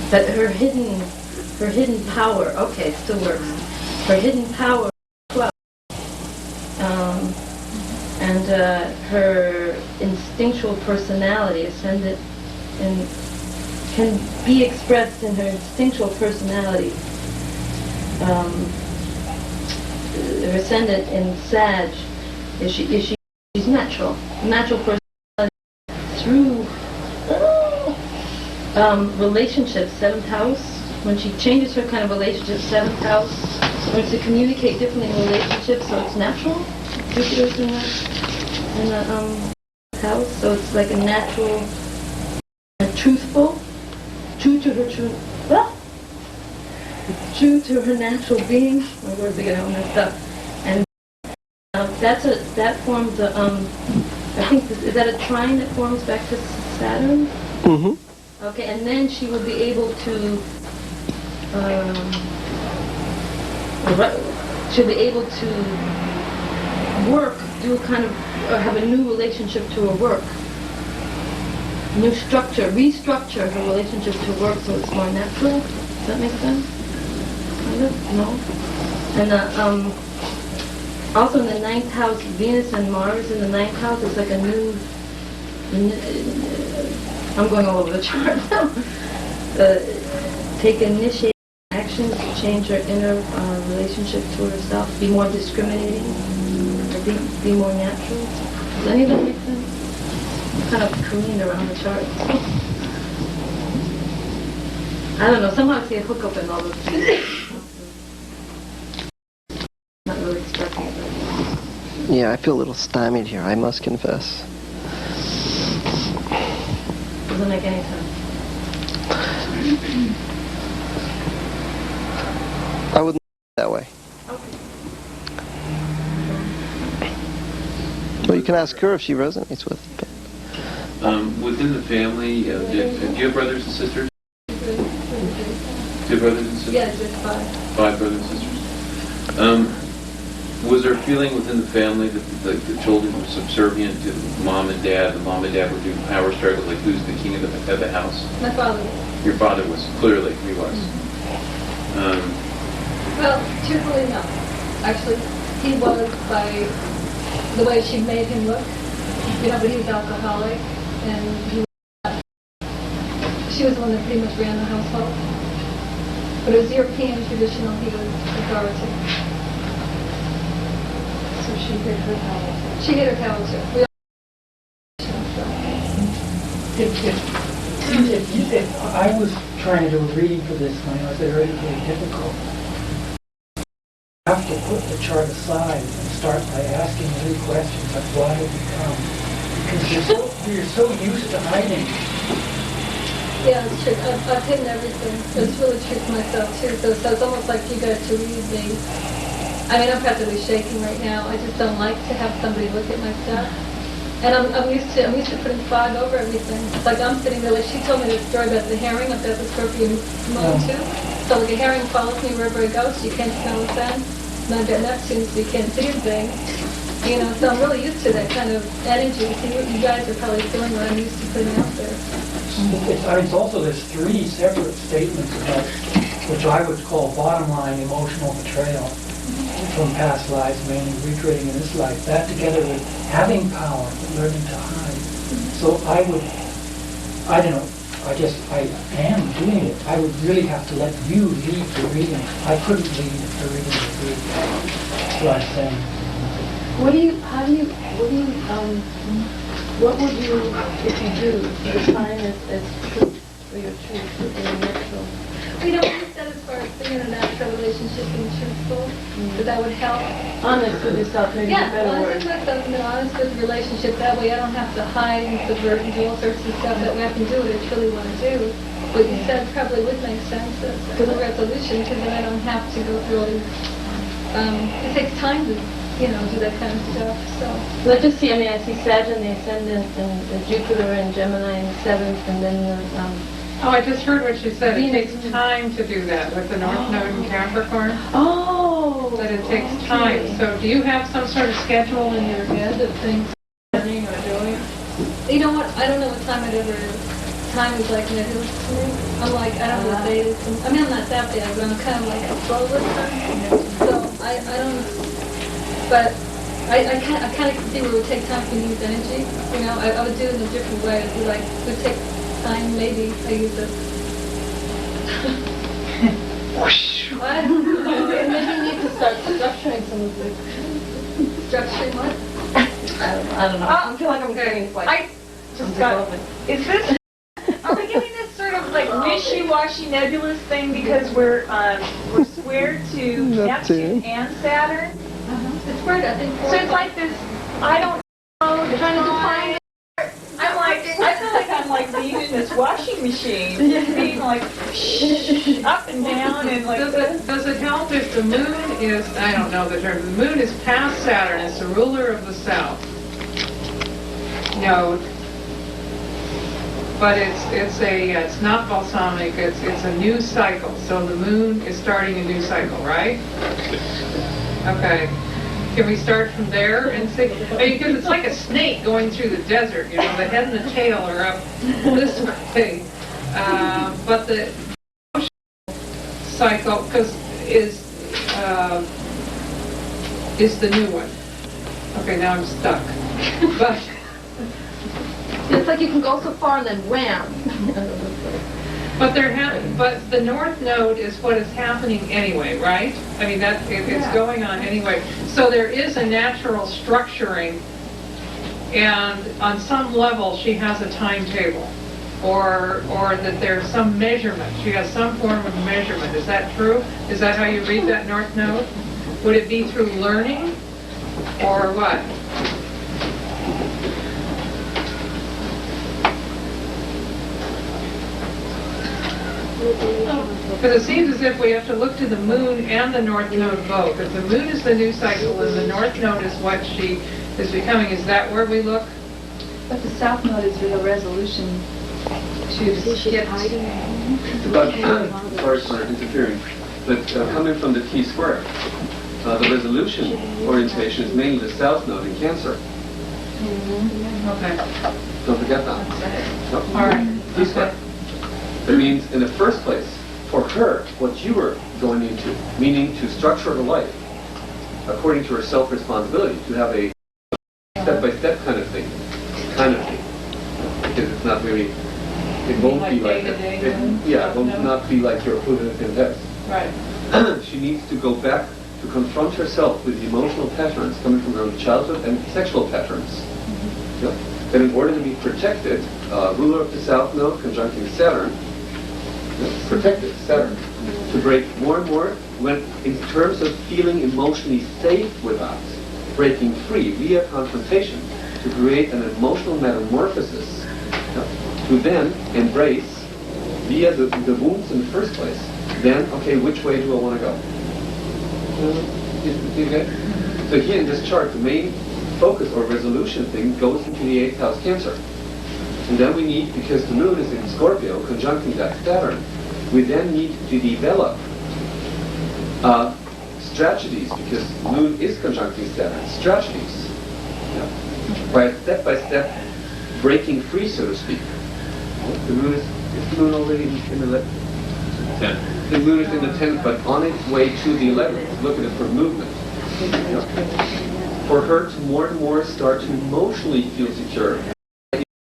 That her hidden power, okay, it still works. Her hidden power, 12. And her instinctual personality, ascendant, and can be expressed in her instinctual personality. Her ascendant in Sag she's natural personality through relationships, 7th house. When she changes her kind of relationship, 7th house, learns to communicate differently in relationships, so it's natural. Jupiter's in that house, so it's like a natural and truthful, true to her natural being. My words are getting all messed up. And that forms a, I think, is that a trine that forms back to Saturn? Mm-hmm. Okay, and then she will be able to, she'll be able to work, do a kind of, or have a new relationship to her work. New structure, restructure her relationship to work so it's more natural. Does that make sense? Kind of? No? And also in the 9th house, Venus and Mars in the 9th house is like a new, I'm going all over the chart now. Take initiative actions to change her inner relationship to herself, be more discriminating, or be more natural. Does any of that make sense? I'm kind of careened around the chart. I don't know, somehow I see a hookup in all of things. Not really expressing it right now. Yeah, I feel a little stymied here, I must confess. Doesn't make any sense. I wouldn't that way. Well, you can ask her if she resonates with it. But Within the family, do you have brothers and sisters? Do you have brothers and sisters? Yes, it's 5. 5 brothers and sisters. Was there a feeling within the family that the children were subservient to mom and dad, and mom and dad were doing power struggles, like who's the king of the house? My father. Your father was, clearly, he was. Well, truthfully, no. Actually, he was by the way she made him look. You know, but he was alcoholic, and she was the one that pretty much ran the household. But it was European traditional, he was authority. So she hid her power. She hid her power too. We I was trying to do a reading for this, and I was very, very difficult. chart aside and start by asking really questions like why did you come? Because you're so used to hiding. Yeah, it's true. I've hidden everything. It's really true for myself too. So it's almost like you got to read me. I mean, I'm practically shaking right now. I just don't like to have somebody look at my stuff. And I'm used to putting fog over everything. It's like I'm sitting there, like she told me the story about the herring up at the Scorpion Moon too. So like a herring follows me wherever I go, so you can't smell the sun. And I've got Neptune, so you can't see a thing. You know, so I'm really used to that kind of energy. So you guys are probably feeling what I'm used to putting out there. It's also, there's three separate statements about, which I would call bottom line emotional betrayal from past lives, mainly recreating in this life. That together with having power, but learning to hide. So I don't know, I guess I am doing it. I would really have to let you lead the reading. I couldn't lead the reading of you. That's what I'm saying. What would you, if you do, define as truth for your truth, for your natural? You know, what you said as far as being in a natural relationship, being truthful, that would help. Honest with yourself, maybe a better word. Honest with myself, honest with the relationship. That way I don't have to hide and subvert and do all sorts of stuff. That way I can do what I truly want to do. What you said probably would make sense as a resolution, because then I don't have to go through all these. It takes time to, do that kind of stuff. So. Well, I see Saturn, the ascendant, and Jupiter and Gemini in the 7th, and then Oh, I just heard what she said. It takes time to do that with the North Node in Capricorn. Oh! That it takes time. So do you have some sort of schedule in your head of things learning or doing? You know what? I don't know what time time is like nebulous to me. I'm like, I don't know what day it is. I'm not that bad, but I'm kind of like a flow with time. So I don't, but I kind of can see where it would take time for me to use energy. I would do it in a different way. It would would take time, maybe I use it. I don't know. Maybe you need to start structuring some of this. Structuring what? I don't know. I feel like I'm getting I just got, is this, are we getting this sort of like wishy-washy nebulous thing because we're square to Neptune and Saturn? It's squared, I think. So it's like this, I don't know, trying to define it. I feel like I'm like being in this washing machine, being like up and down and like. Does it help if the moon is, I don't know the term, the moon is past Saturn, it's the ruler of the south node, but it's not balsamic, it's a new cycle, so the moon is starting a new cycle, right? Okay. Can we start from there and see? Because it's like a snake going through the desert, the head and the tail are up this way. But the cycle, is the new one. Okay, now I'm stuck. But it's like you can go so far and then wham. But but the North Node is what is happening anyway, right? It's going on anyway. So there is a natural structuring, and on some level she has a timetable, or that there's some measurement. She has some form of measurement. Is that true? Is that how you read that North Node? Would it be through learning, or what? Because it seems as if we have to look to the moon and the North Node both. If the moon is the new cycle and the North Node is what she is becoming, is that where we look? But the South Node is the resolution to shift. But, sorry for interfering, but coming from the T-square, the resolution orientation is mainly the South Node in Cancer. Okay. Don't forget that. No? All right. T-square. That means, in the first place, for her, what you were going into, meaning to structure her life according to her self-responsibility, to have a step-by-step kind of thing, because it's not really, it won't be like that. It will not be like your Pluto in test. Right. She needs to go back to confront herself with the emotional patterns coming from her own childhood and sexual patterns. Yeah? That in order to be protected, ruler of the South Node conjuncting Saturn, protective, Saturn, to break more and more when, in terms of feeling emotionally safe with us, breaking free via confrontation, to create an emotional metamorphosis, to then embrace via the wounds in the first place. Then, okay, which way do I want to go? Okay? So here in this chart, the main focus or resolution thing goes into the 8th house Cancer. And then we need, because the moon is in Scorpio, conjuncting that Saturn, we then need to develop strategies, because the moon is conjuncting Saturn, strategies. By step-by-step breaking free, so to speak. The moon is the moon already in the 10th? The moon is in the 10th, but on its way to the 11th. Look at it for movement. For her to more and more start to emotionally feel secure.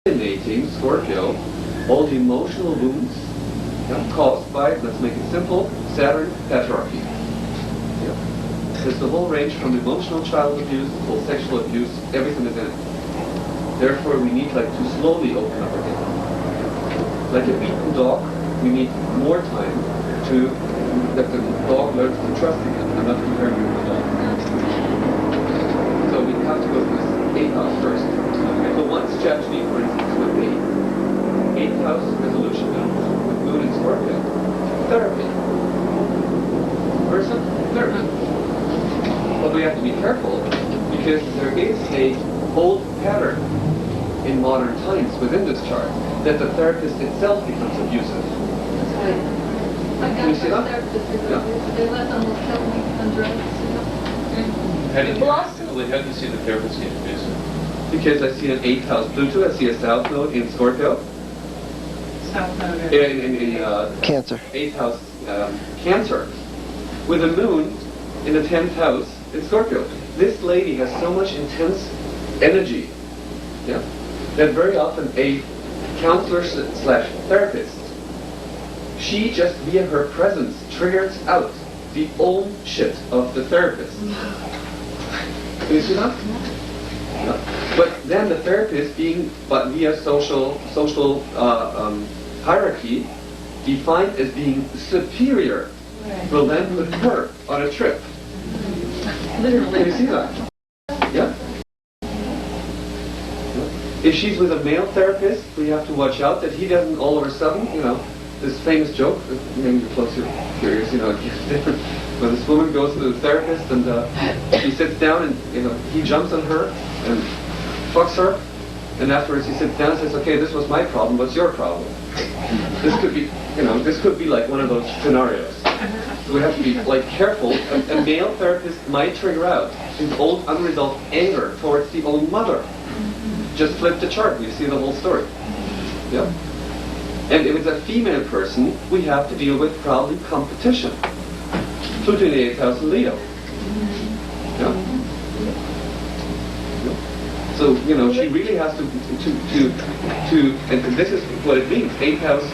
Eliminating, Scorpio, all the emotional wounds caused by, let's make it simple, Saturn patriarchy. There's the whole range from emotional child abuse, full sexual abuse, everything is in it. Therefore, we need to slowly open up again. Like a beaten dog, we need more time to let the dog learn to trust again. I'm not comparing you to the dog. So we have to go through this 8th house first. So one strategy, for instance, would be 8th house resolution with moon and Scorpio. Therapy. Person, therapy. But we have to be careful because there is a old pattern in modern times within this chart that the therapist itself becomes abusive. Can you see that? They let them kill me on drugs, How do you see the therapist get abusive? Because I see an 8th house Pluto, I see a south node in Scorpio. South Node. In Cancer. 8th house Cancer. With a moon in the 10th house in Scorpio. This lady has so much intense energy, that very often a counselor slash therapist, she just via her presence triggers out the old shit of the therapist. Can you see that? Yeah. But then the therapist, being but via social hierarchy, defined as being superior, will then put her on a trip. Literally. Can you see that? Yeah? If she's with a male therapist, we have to watch out that he doesn't all of a sudden, this famous joke, maybe you're closer curious, it gets different. When this woman goes to the therapist and she sits down and, he jumps on her and fucks her, and afterwards he sits down and says, okay, this was my problem, what's your problem? This could be like one of those scenarios. So we have to be careful. A male therapist might trigger out his old unresolved anger towards the old mother. Just flip the chart, we see the whole story. Yeah. And if it's a female person, we have to deal with probably competition. Pluto in the 8th house in Leo. Yeah. So, she really has to and this is what it means. 8th house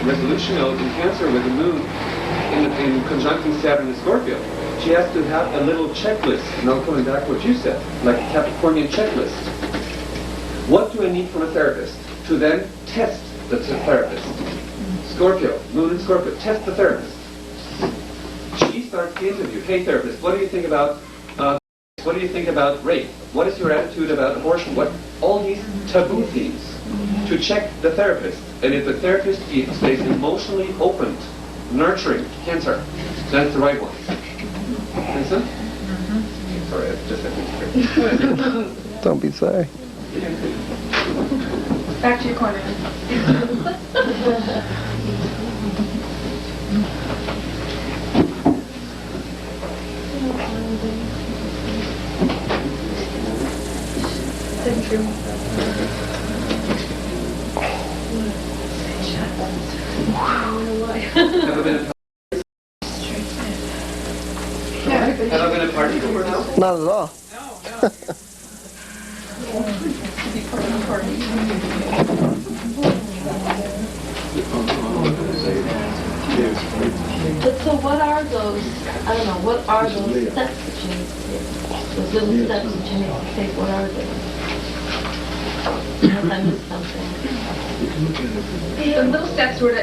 resolution node in Cancer with the moon in conjuncting Saturn and Scorpio. She has to have a little checklist. Now coming back to what you said, like a Capricornian checklist. What do I need from a therapist to then test the therapist? Scorpio, moon and Scorpio, test the therapist. She starts the interview. Hey therapist, what do you think about what do you think about rape? What is your attitude about abortion? What all these taboo themes to check the therapist. And if the therapist stays emotionally open, nurturing Cancer, that's the right one. Listen? Sorry, I just had to. Don't be sorry. Back to your corner. Have I been a party before now? Not at all. But so what are those, I don't know, what are those steps that you need to take? Those little steps that you need to take, what are they? Unless I missed something. The little steps were to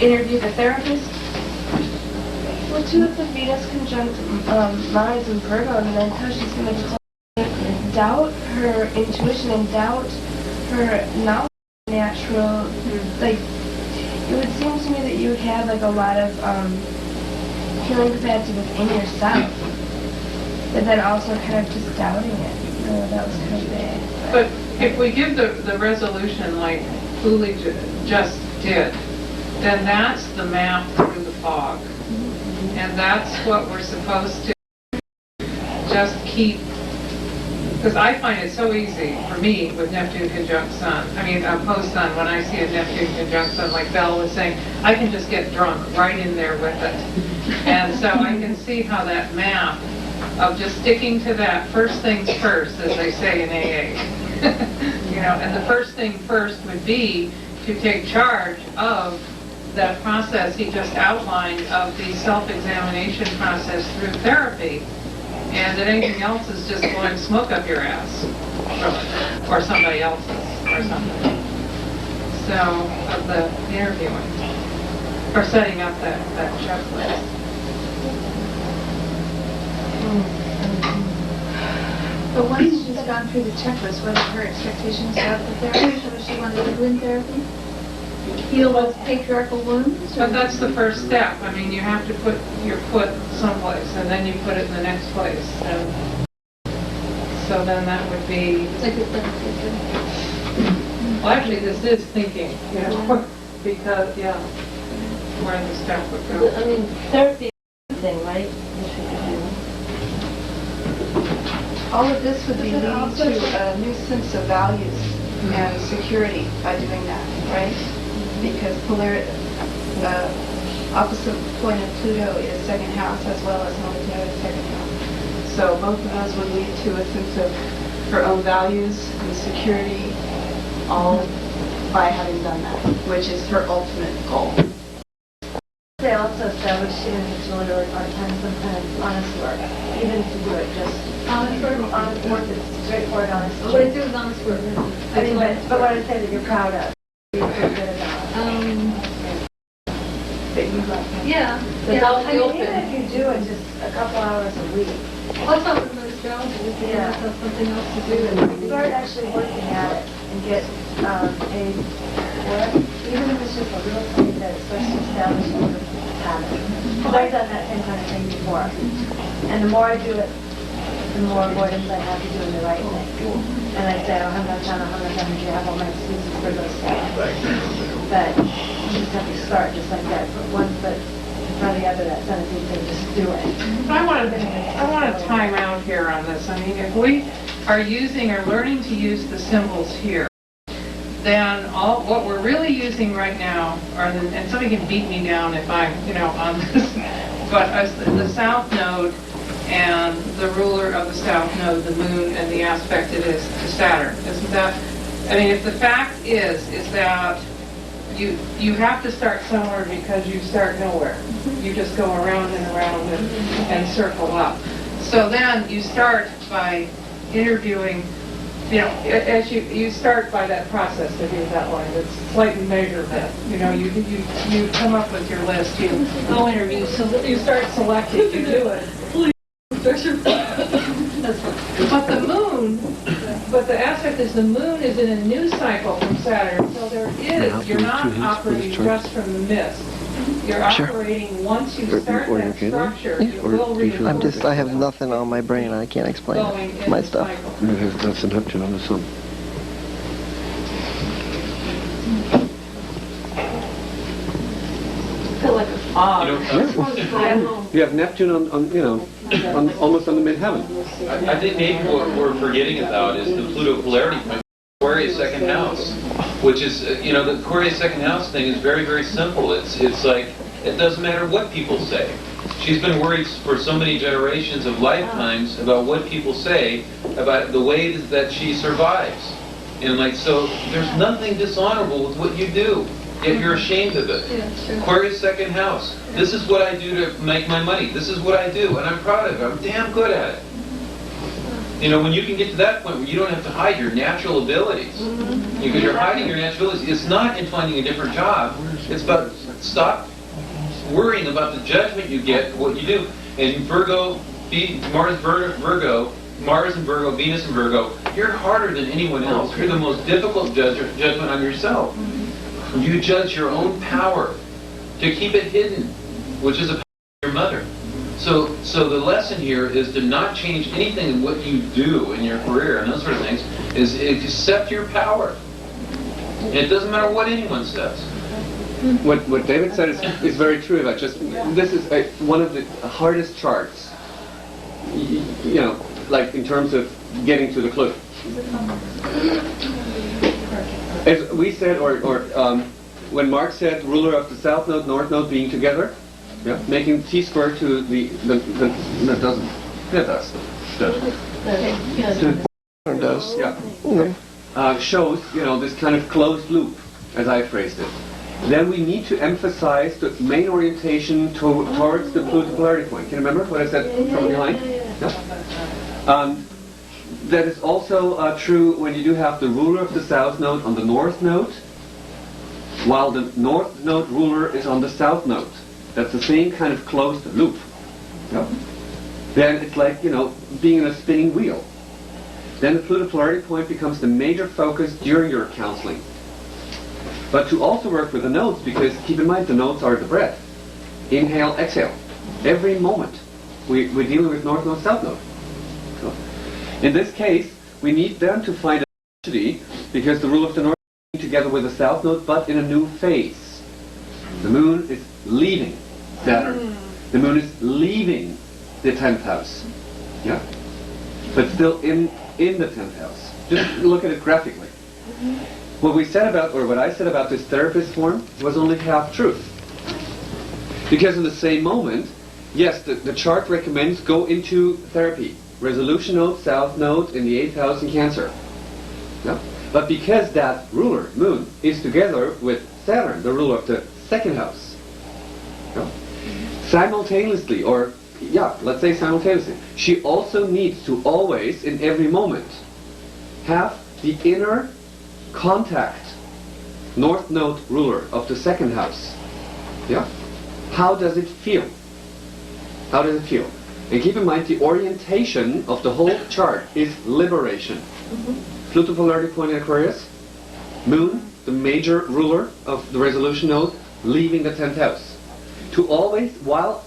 interview the therapist? Well, too, it's a Venus conjunct Mars and Virgo, and then how she's going to doubt her intuition and doubt her knowledge, natural, like, it would seem to me that you had like a lot of healing capacity within yourself, but then also kind of just doubting it. That was kind of bad. But if we give the resolution like Uli just did, then that's the map through the fog. And that's what we're supposed to just keep, because I find it so easy for me with Neptune conjunct Sun. I mean, opposed Sun, when I see a Neptune conjunct Sun, like Belle was saying, I can just get drunk right in there with it. And so I can see how that map of just sticking to that first things first, as they say in AA. And the first thing first would be to take charge of that process he just outlined of the self-examination process through therapy, and that anything else is just blowing smoke up your ass, or somebody else's, or something. So, of the interviewing, or setting up that checklist. But once she's gone through the checklist, what are her expectations about the therapist? What does she want to do in therapy? Heal those patriarchal wounds? But that's the first step. I mean, you have to put your foot someplace, and then you put it in the next place. And so then that would be... Well, actually, this is thinking, because, where the step would go. I mean, therapy is everything, right? Which we could do. All of this would be leading to a new sense of values and security by doing that, right? Because opposite point of Pluto is second house as well as military second house. So both of those would lead to a sense of her own values and security, all by having done that, which is her ultimate goal. They also established she didn't really work part-time, sometimes honest work, even to do it just honest work is straightforward honest work. What I do is honest work. I mean, but what I say that you're proud of, you feel good about. That you like. Yeah. I mean, even if you do it just a couple hours a week. Well, that's not a nice job, but if you have something else to do. Start actually working at it and get a work, even if it's just a little thing that starts to establish a little pattern. Because I've done that same kind of thing before. And the more I do it, the more avoidance I have to doing the right thing. And I say, oh, I'm not trying to energy, I have all my excuses for those things. But you just have to start just like that, put one foot in front of the other, that kind of thing, and just do it. I want to time out here on this. I mean, if we are using or learning to use the symbols here, then what we're really using right now are and somebody can beat me down if I'm, on this, but the South Node and the ruler of the South Node, the Moon, and the aspect it is to Saturn. Isn't that? I mean, if the fact is that you have to start somewhere because you start nowhere. You just go around and around and circle up. So then you start by interviewing, as you start by that process that you've outlined. It's slightly measurement. You come up with your list. You go interview. So you start selecting. You do it. But the aspect is the moon is in a new cycle from Saturn, so you're not operating just from the mist. You're operating once you start that structure, it will reinforce I have nothing on my brain, I can't explain my stuff. That's the Neptune on the Sun. I feel like a fog. You have Neptune almost on the midheaven. I think maybe what we're forgetting about is the Pluto polarity point, Aquarius second house, which is, the Aquarius second house thing is very, very simple. It's like, it doesn't matter what people say. She's been worried for so many generations of lifetimes about what people say about the way that she survives. And so there's nothing dishonorable with what you do. Yet you're ashamed of it. Yeah, sure. Aquarius second house. This is what I do to make my money. This is what I do, and I'm proud of it. I'm damn good at it. You know, when you can get to that point where you don't have to hide your natural abilities, because you're hiding your natural abilities, it's not in finding a different job. It's about stop worrying about the judgment you get, what you do. And Virgo, Mars and Virgo, Venus and Virgo, you're harder than anyone else. You're the most difficult judgment on yourself. You judge your own power to keep it hidden, which is a power of your mother. So the lesson here is to not change anything in what you do in your career and those sort of things, is accept your power. And it doesn't matter what anyone says. What David said is very true about just, this is one of the hardest charts, you know, like in terms of getting to the clue. As we said, when Mark said ruler of the south node, north node being together, yeah, making T-square to the no, it doesn't. It does. It does. Yeah. Shows, you know, this kind of closed loop, as I phrased it. Then we need to emphasize the main orientation towards the Pluto polarity point. Can you remember what I said from behind? Yeah. That is also true when you do have the ruler of the south node on the north node, while the north node ruler is on the south node. That's the same kind of closed loop. Yeah. Then it's like, you know, being in a spinning wheel. Then the Pluto polarity point becomes the major focus during your counseling. But to also work with the nodes, because keep in mind the nodes are the breath. Inhale, exhale. Every moment we're dealing with north node, south node. So, in this case, we need them to find a identity, because the rule of the north is together with the south node, but in a new phase. The moon is leaving Saturn. The moon is leaving the 10th house. Yeah? But still in the 10th house. Just look at it graphically. What we said about, or what I said about this therapist form was only half truth. Because in the same moment, yes, the chart recommends go into therapy. Resolution node, south node in the 8th house in Cancer. Yeah? But because that ruler, moon, is together with Saturn, the ruler of the 2nd house, yeah? Simultaneously, or yeah, let's say simultaneously, she also needs to always, in every moment, have the inner contact, north node ruler of the 2nd house. Yeah? How does it feel? How does it feel? And keep in mind, the orientation of the whole chart is liberation. Pluto polarity point in Aquarius, moon, the major ruler of the resolution node, leaving the 10th house. To always, while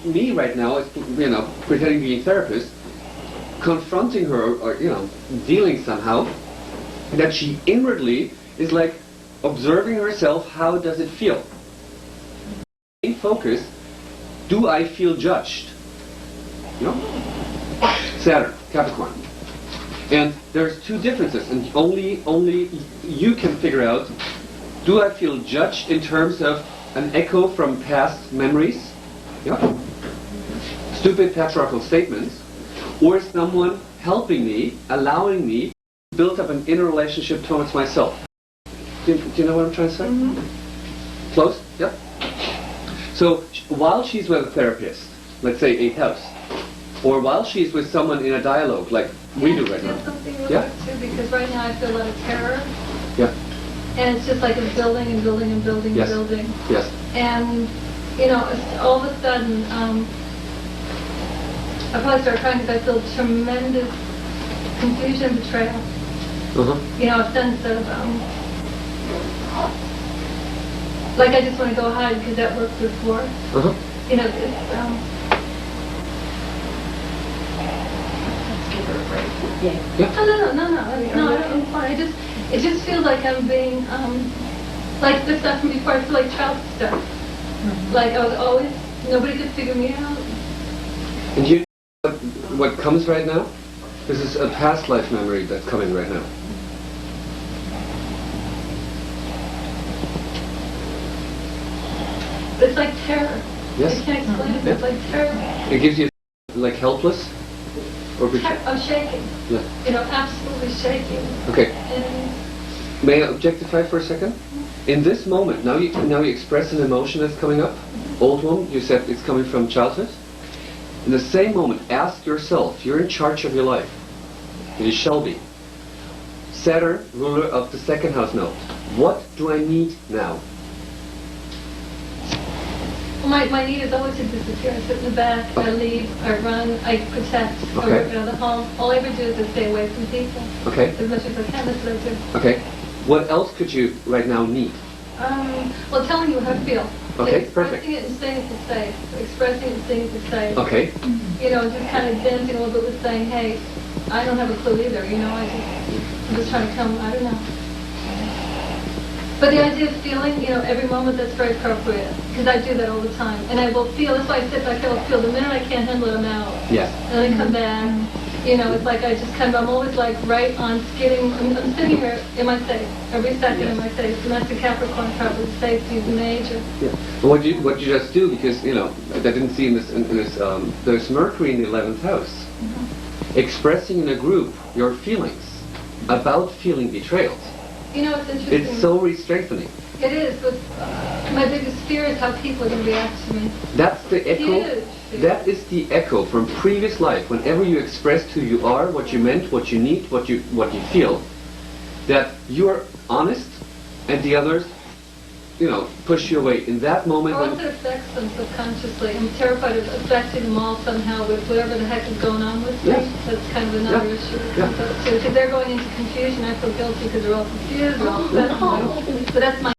me right now is, you know, pretending to be a therapist, confronting her, or, you know, dealing somehow, that she inwardly is like observing herself, how does it feel? In focus, do I feel judged? You know? Saturn, Capricorn. And there's two differences, and only you can figure out, do I feel judged in terms of an echo from past memories? Yeah. Stupid patriarchal statements, or someone helping me, allowing me to build up an inner relationship towards myself. Do you know what I'm trying to say? Close? Yeah? So while she's with a therapist, let's say 8th house, or while she's with someone in a dialogue like we do right now. Something with that too, because right now I feel a lot of terror. Yeah. And it's just like it's building and building and building Yes. and building. Yes. And, you know, it's all of a sudden, I probably start crying because I feel tremendous confusion and betrayal. You know, a sense of, like I just want to go hide because that worked before. You know, it's, No, I'm fine. It just feels like I'm being, like the stuff from before, I feel like child stuff. Like I was always, nobody could figure me out. And you know what comes right now? This is a past life memory that's coming right now. It's like terror. Yes. I can't explain it, it's like terror. It gives you like helpless? Or I'm shaking. Yeah. You know, absolutely shaking. Okay. And May I objectify for a second? In this moment, now you express an emotion that's coming up. Old one, you said it's coming from childhood. In the same moment, ask yourself, you're in charge of your life. It is shall be. Saturn, ruler of the second house node. What do I need now? Well, my need is always to disappear. I sit in the back, I leave, I run, I protect, I work out of the home. All I ever do is just stay away from people. Okay. As much as I can, that's what I do. Okay. What else could you right now need? Well, telling you how to feel. Okay, perfect. Expressing it and saying it to say. Expressing it and saying it to say. Okay. You know, just kind of dancing a little bit with saying, hey, I don't have a clue either, you know, I'm just trying to come, I don't know. But the idea of feeling, you know, every moment, that's very appropriate, because I do that all the time. And I will feel, that's why I sit back, I will feel. The minute I can't handle it, I'm out. Yes. And then I come back, you know, it's like I just kind of, I'm always like right on skidding. I'm sitting here in my safe, every second in my safe. And that's the Capricorn card with safety is major. Yeah. Well, what you just do, because, you know, I didn't see in this, there's Mercury in the 11th house. Expressing in a group your feelings about feeling betrayal. You know, it's interesting. It's so re-strengthening. It is, but my biggest fear is how people are going to react to me. That's the echo. Huge. That is the echo from previous life. Whenever you expressed who you are, what you meant, what you need, what you feel, that you are honest, and the others, you know, push you away. In that moment, Or else it affects them subconsciously. I'm terrified of affecting them all somehow with whatever the heck is going on with me. Yes. That's kind of another issue. Because they're going into confusion. I feel guilty because they're all confused. They're all upset. But that's my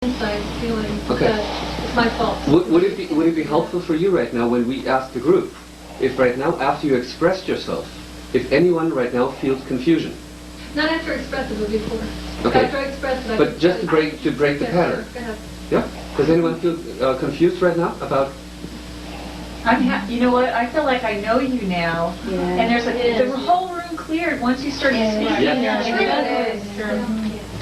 inside feeling. Okay. That it's my fault. Would it be helpful for you right now when we ask the group, if right now after you expressed yourself, if anyone right now feels confusion? Not after expressive, but before. Okay. After I express it, But just to break the pattern. Go ahead. Yeah. Does anyone feel confused right now about? You know what? I feel like I know you now, and there's the whole room cleared once you started speaking. Yes.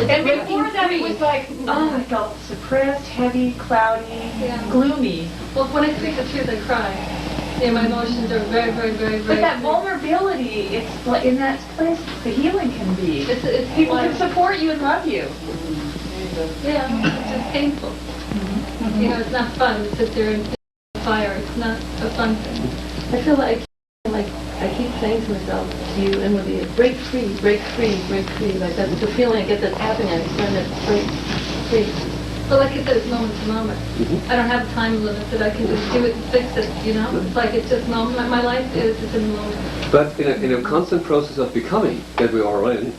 And before that, it was like, I felt suppressed, heavy, cloudy, gloomy. Well, when I speak the truth, I cry. Yeah, my emotions are very, very, very, very. But that vulnerability, it's like in that place the healing can be. It's People like, can support you and love you. Yeah, it's just painful. You know, it's not fun to sit there and fire. It's not a fun thing. I feel like I keep saying to myself, to you and with you, break free, break free, break free. Like that's the feeling I get that's happening. I'm trying to break free. But like I said, it's moment to moment. I don't have time limits that I can just do it and fix it, you know? It's like it's just moment. My life is just in the moment. But in a constant process of becoming that we are in,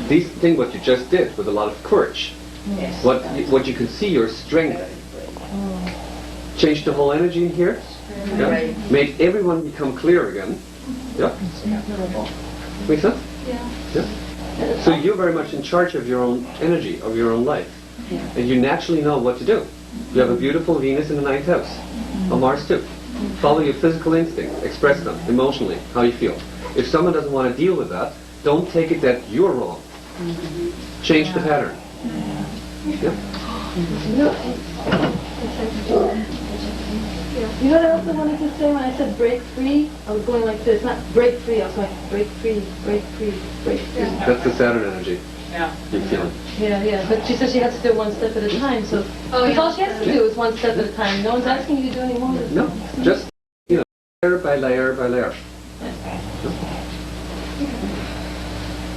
these things what you just did with a lot of courage, what you can see your strength, changed the whole energy in here, made everyone become clear again. Yeah. Make sense? Yeah. So you're very much in charge of your own energy, of your own life. And you naturally know what to do. You have a beautiful Venus in the 9th house, a Mars too. Follow your physical instincts, express them emotionally, how you feel. If someone doesn't want to deal with that, don't take it that you're wrong. Change the pattern. You know what I also wanted to say when I said break free? I was going like this, not break free, I was going break free, break free, break free. That's the Saturn energy. Yeah. You're feeling. Yeah, but she said she has to do it one step at a time, so that's all she has to do is one step at a time. No one's asking you to do any more. No, just, you know, layer by layer by layer.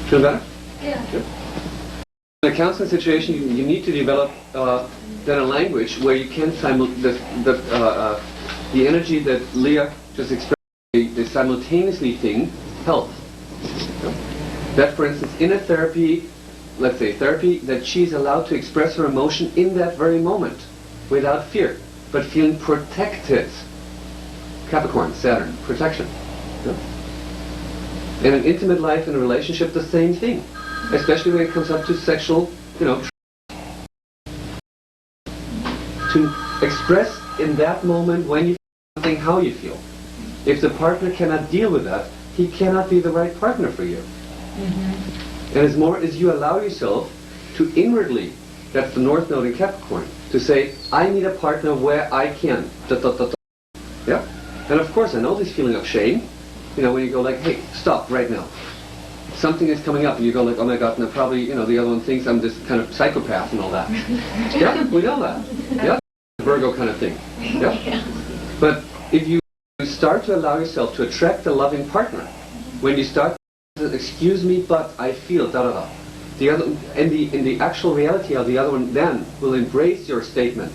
Feel better? Yeah. Good. In a counseling situation, you need to develop then a language where you can the energy that Leah just expressed, the simultaneously thing, health. That, for instance, in a therapy, let's say therapy, that she's allowed to express her emotion in that very moment without fear, but feeling protected. Capricorn, Saturn, protection. Yeah? In an intimate life, in a relationship, the same thing. Especially when it comes up to sexual, you know, to express in that moment when you feel something, how you feel. If the partner cannot deal with that, he cannot be the right partner for you. And as more as you allow yourself to inwardly, that's the North Node in Capricorn, to say, I need a partner where I can. Yeah? And of course, I know this feeling of shame, you know, when you go like, hey, stop right now. Something is coming up and you go like, oh my God, and probably, you know, the other one thinks I'm this kind of psychopath and all that. Yeah, we know that. Yeah, Virgo kind of thing. Yeah. But if you start to allow yourself to attract a loving partner, when you start excuse me, but I feel da da da. The other, in the actual reality of the other one, then will embrace your statement.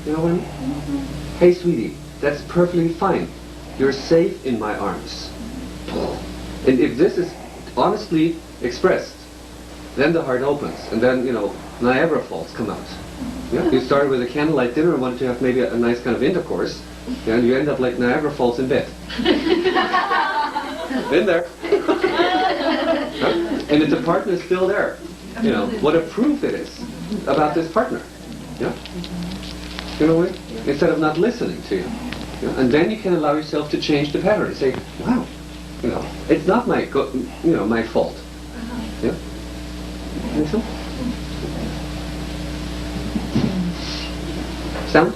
You know what I mean? Mm-hmm. Hey, sweetie, that's perfectly fine. You're safe in my arms. And if this is honestly expressed, then the heart opens, and then, you know, Niagara Falls come out. Yeah? You started with a candlelight dinner and wanted to have maybe a nice kind of intercourse, yeah, and you end up like Niagara Falls in bed. Been there. And if the partner is still there, you know, what a proof it is about this partner. Yeah? You know what? Instead of not listening to you. Yeah? And then you can allow yourself to change the pattern and say, wow, you know, it's not my my fault. Yeah? Think so? Sound?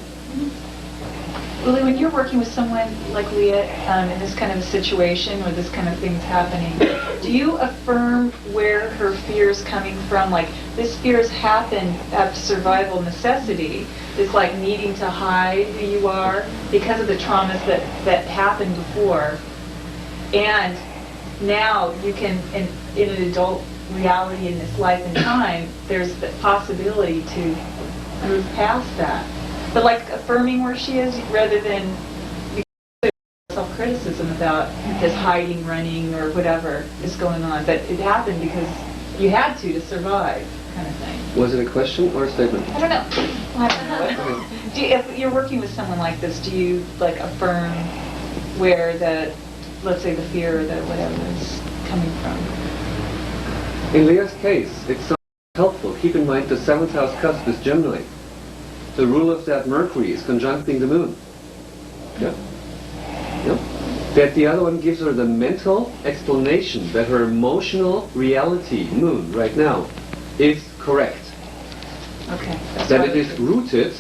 Lily, when you're working with someone like Leah in this kind of a situation where this kind of thing's happening, do you affirm where her fear is coming from? Like, this fear has happened out of survival necessity. It's like needing to hide who you are because of the traumas that happened before. And now you can, in an adult reality in this life and time, there's the possibility to move past that. But like affirming where she is rather than self-criticism about this hiding, running, or whatever is going on. But it happened because you had to survive, kind of thing. Was it a question or a statement? I don't know. I don't know. If you're working with someone like this, do you like affirm where the, let's say, the fear or the whatever is coming from? In Leah's case, it's so helpful. Keep in mind the 7th house cusp is Gemini. The rule of that Mercury is conjuncting the moon. Yeah? Yeah? That the other one gives her the mental explanation that her emotional reality, moon, right now, is correct. Okay. That it is rooted,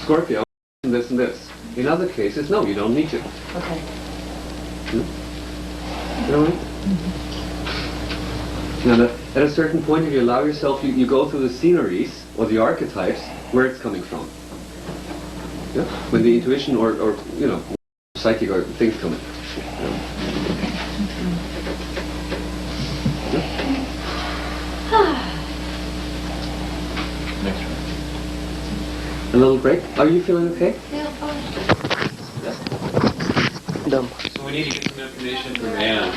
Scorpio, in this and this. In other cases, no, you don't need to. Okay. You know what I mean? Now, at a certain point, if you allow yourself, you go through the sceneries or the archetypes, where it's coming from. Yeah? When the intuition or you know, psychic or things come in. Yeah? Next one. A little break. Are you feeling okay? Yeah, fine. Dumb. So we need to get some information from Anne.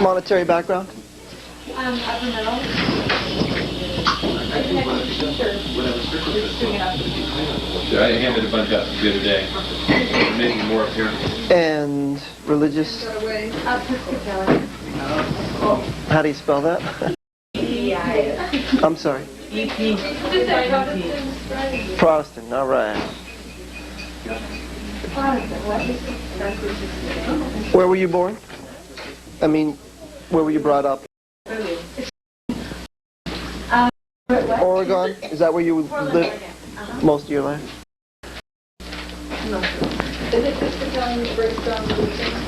Monetary background? I handed a bunch out the other day. I'm making more up here. And religious? How do you spell that? I'm sorry. Protestant, all right. Where were you born? I mean, where were you brought up? Oregon? Is that where you lived most of your life?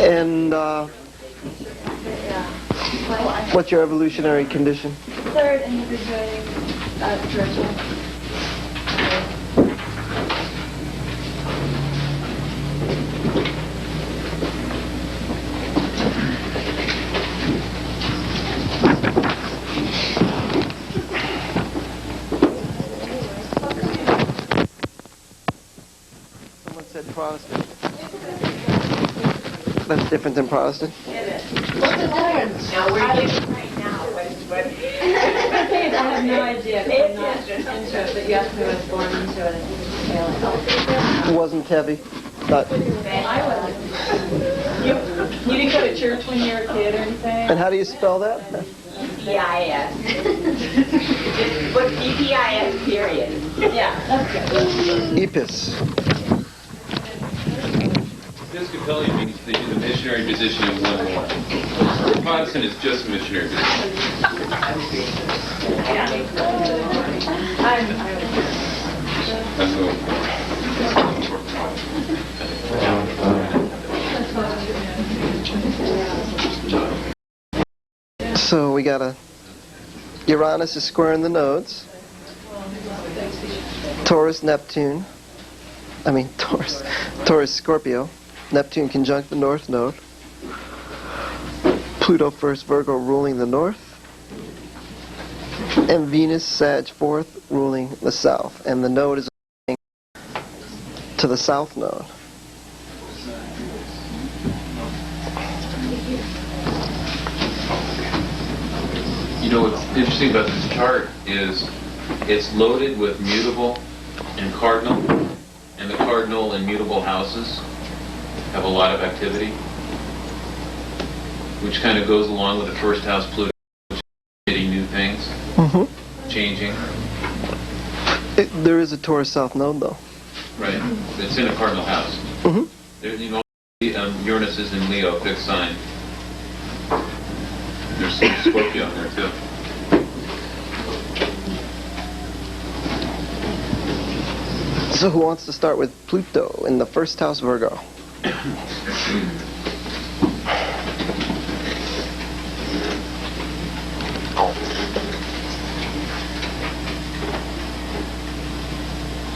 And what's your evolutionary condition? Third individuating Georgia. Someone said Protestant. That's different than Protestant? What's the difference? No, we're different right now. What? I have no idea. I'm not into it, but yes, I was born into it. It wasn't heavy. Not. I wasn't. You didn't go to church when you were a kid or anything? And how do you spell that? PPIS. Just put PPIS period. Yeah, that's good. Epis. Episcopalian means they do the missionary position in one more. Protestant is just a missionary position. That's So we got Uranus is squaring the nodes. Taurus, Taurus, Scorpio. Neptune conjunct the north node. Pluto first Virgo ruling the north, and Venus Sag fourth ruling the south, and the node is to the south node. You know what's interesting about this chart is it's loaded with mutable and cardinal, and the cardinal and mutable houses have a lot of activity, which kind of goes along with the first house Pluto, getting new things, changing. There is a Taurus south node though. Right. It's in a cardinal house. There, you know, Uranus is in Leo, fixed sign. There's some Scorpio in there too. So who wants to start with Pluto in the first house Virgo?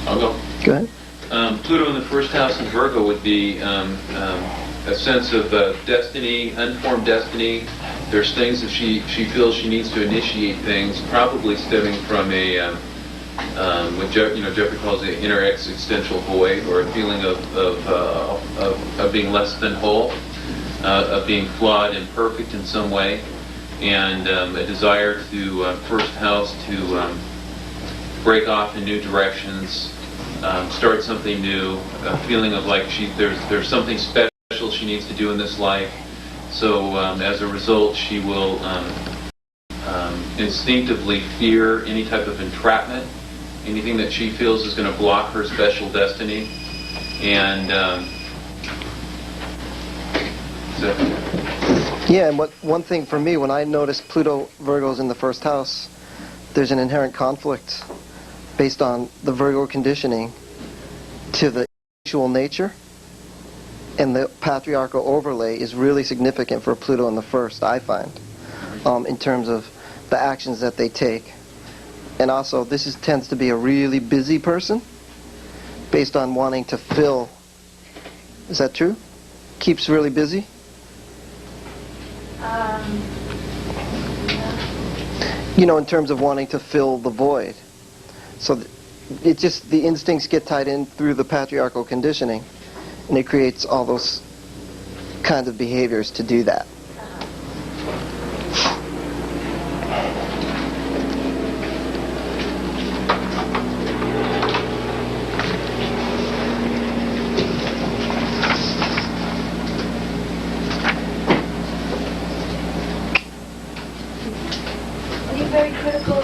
I'll go. Go ahead. Pluto in the first house in Virgo would be a sense of destiny, unformed destiny. There's things that she feels she needs to initiate things, probably stemming from a what Jeffrey calls the inner existential void, or a feeling of being less than whole, of being flawed and perfect in some way, and a desire to first house to break off in new directions, start something new, a feeling of like there's something special she needs to do in this life. So as a result, she will instinctively fear any type of entrapment, anything that she feels is going to block her special destiny. And yeah, and one thing for me, when I notice Pluto Virgo's in the first house, there's an inherent conflict based on the Virgo conditioning to the sexual nature, and the patriarchal overlay is really significant for Pluto in the first, I find, in terms of the actions that they take. And also, this tends to be a really busy person based on wanting to fill. Is that true? Keeps really busy? You know, in terms of wanting to fill the void. So it just, the instincts get tied in through the patriarchal conditioning, and it creates all those kinds of behaviors to do that. Are you very critical?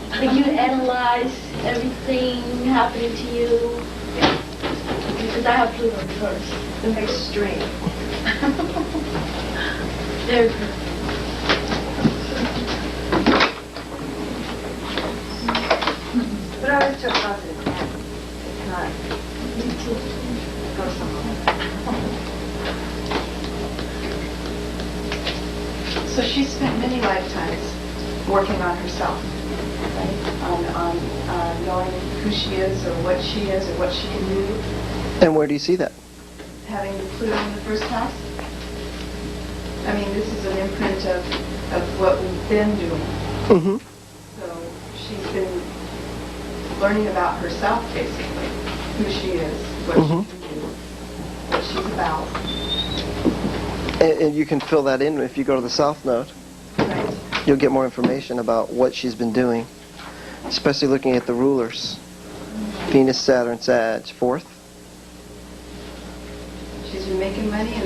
Like you analyze everything happening to you? Because I have Pluto first. I'm extreme. Very good. But I always took positive. It's not. Me too. Go somewhere. So she spent many lifetimes working on herself, right? On knowing who she is or what she can do. And where do you see that? Having the Pluto in the first house. I mean, this is an imprint of what we've been doing. Mm-hmm. So she's been learning about herself, basically, who she is, what she can do, what she's about. And you can fill that in if you go to the South Node. Right. You'll get more information about what she's been doing, especially looking at the rulers. Venus, Saturn, Sag, fourth. She's been making money in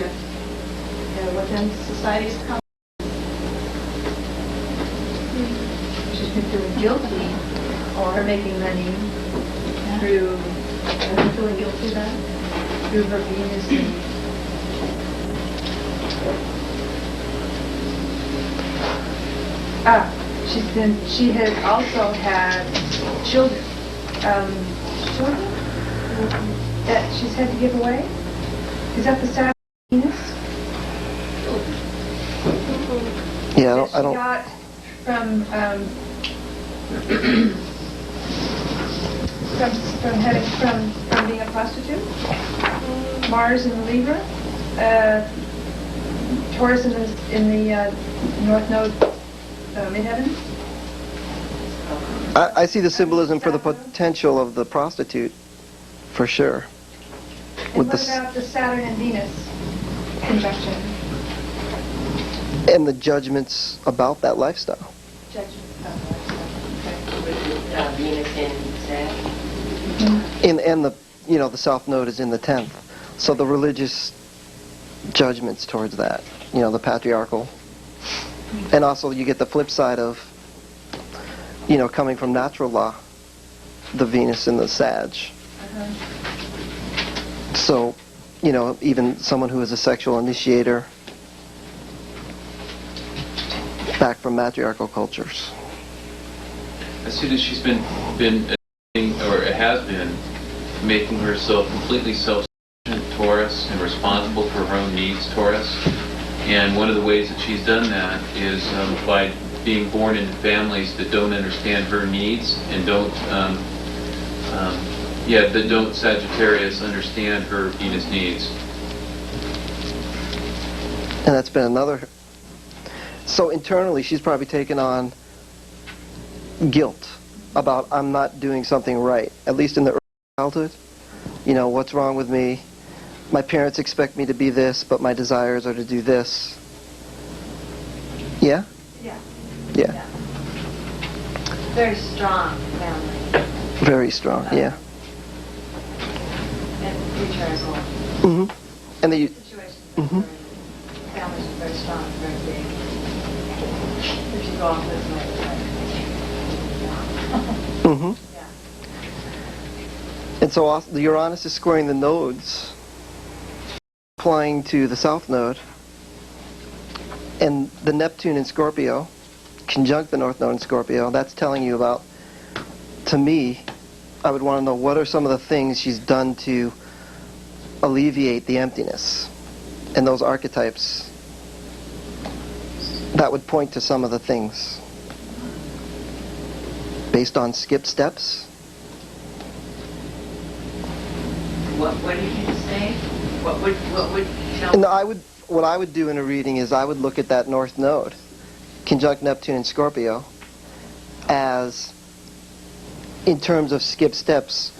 within society's company. She's been feeling guilty for making money through, have you feeling guilty about it? Through her Venus and she has also had children. Children that she's had to give away? Is that the Saturn Venus? Yeah, I don't. She got from being a prostitute. Mars in Libra. Taurus in the North Node, midheaven? I see the symbolism for the potential of the prostitute, for sure. And what about the Saturn and Venus conjunction? And the judgments about that lifestyle. Judgment about the lifestyle. Okay. Venus in Sag. And the the South Node is in the 10th. So the religious judgments towards that, the patriarchal. And also you get the flip side of, coming from natural law, the Venus and the Sag. So, even someone who is a sexual initiator back from matriarchal cultures. I see that she's been or has been making herself completely self-sufficient, Taurus, and responsible for her own needs, Taurus. And one of the ways that she's done that is by being born into families that don't understand her needs and that don't Sagittarius understand her Venus needs. And that's been another. So internally, she's probably taken on guilt about I'm not doing something right, at least in the early childhood. What's wrong with me? My parents expect me to be this, but my desires are to do this. Yeah? Yeah. Yeah. Very strong family. Very strong, yeah. And future as well. Mm-hmm. And the Situation. mm-hmm. Families are very strong, very big. If you go off this way, Mm-hmm. yeah. And so also the Uranus is squaring the nodes, applying to the South Node, and the Neptune in Scorpio, conjunct the North Node in Scorpio. That's telling you about, to me, I would want to know what are some of the things she's done to alleviate the emptiness. And those archetypes, that would point to some of the things. Based on skip steps. What do you say? What would tell? And what I would do in a reading is I would look at that North Node, conjunct Neptune and Scorpio, as in terms of skip steps,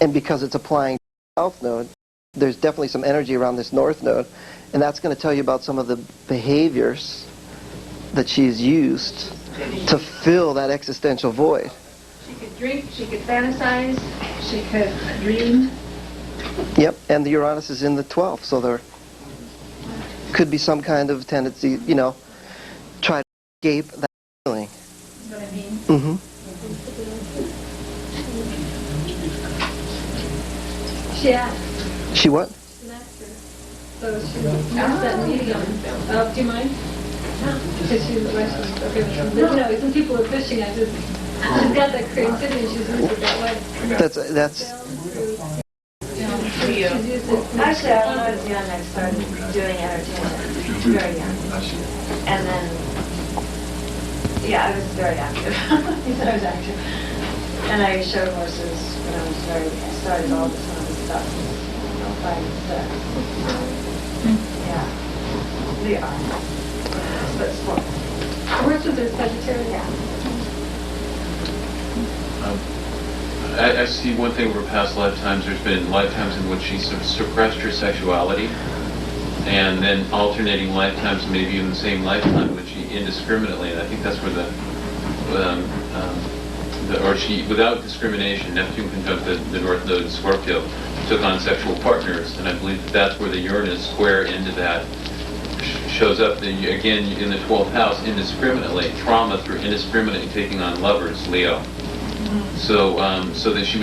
and because it's applying to the South Node, there's definitely some energy around this North Node, and that's going to tell you about some of the behaviors that she's used to fill that existential void. She could drink, she could fantasize, she could dream. Yep, and the Uranus is in the 12th, so there could be some kind of tendency, try to escape that feeling. Is what I mean? Mm-hmm. She asked. She what? She's an actor. So she asked that medium. Do you mind? Because she's okay. Some people are fishing. She's got that creativity. She's used it that way. That's. She's used it. Actually, when I was young, I started doing entertainment, very young. And then, I was very active. He said I was active. And I showed horses when I started all this other stuff. Fighting sex. Yeah. They are. But sport. Works with her Sagittarius. Yeah. I see one thing over past lifetimes. There's been lifetimes in which she suppressed her sexuality, and then alternating lifetimes, maybe in the same lifetime, when she indiscriminately. And I think that's where she, without discrimination, Neptune conjunct the North Node in Scorpio, took on sexual partners, and I believe that's where the Uranus square into that shows up. Again, in the 12th house, indiscriminately, trauma through indiscriminately taking on lovers, Leo. So that she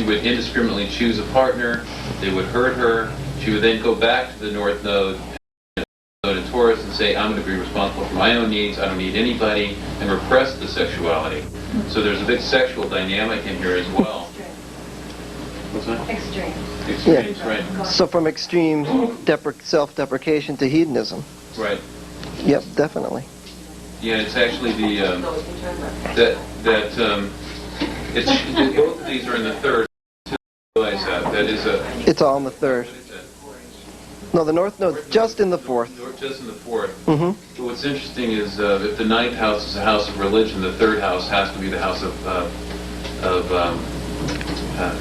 would indiscriminately choose a partner, they would hurt her, she would then go back to the North Node in Taurus and say, I'm going to be responsible for my own needs, I don't need anybody, and repress the sexuality. So there's a big sexual dynamic in here as well. What's that? Extreme. Extremes, right. So from extreme self-deprecation to hedonism. Right. Yep, definitely. Yeah, it's actually both of these are in the third. Realize that. That is a. It's all in the third. No, the north node's just in the fourth. Just in the fourth. Mm-hmm. But what's interesting is if the ninth house is a house of religion, the third house has to be the house of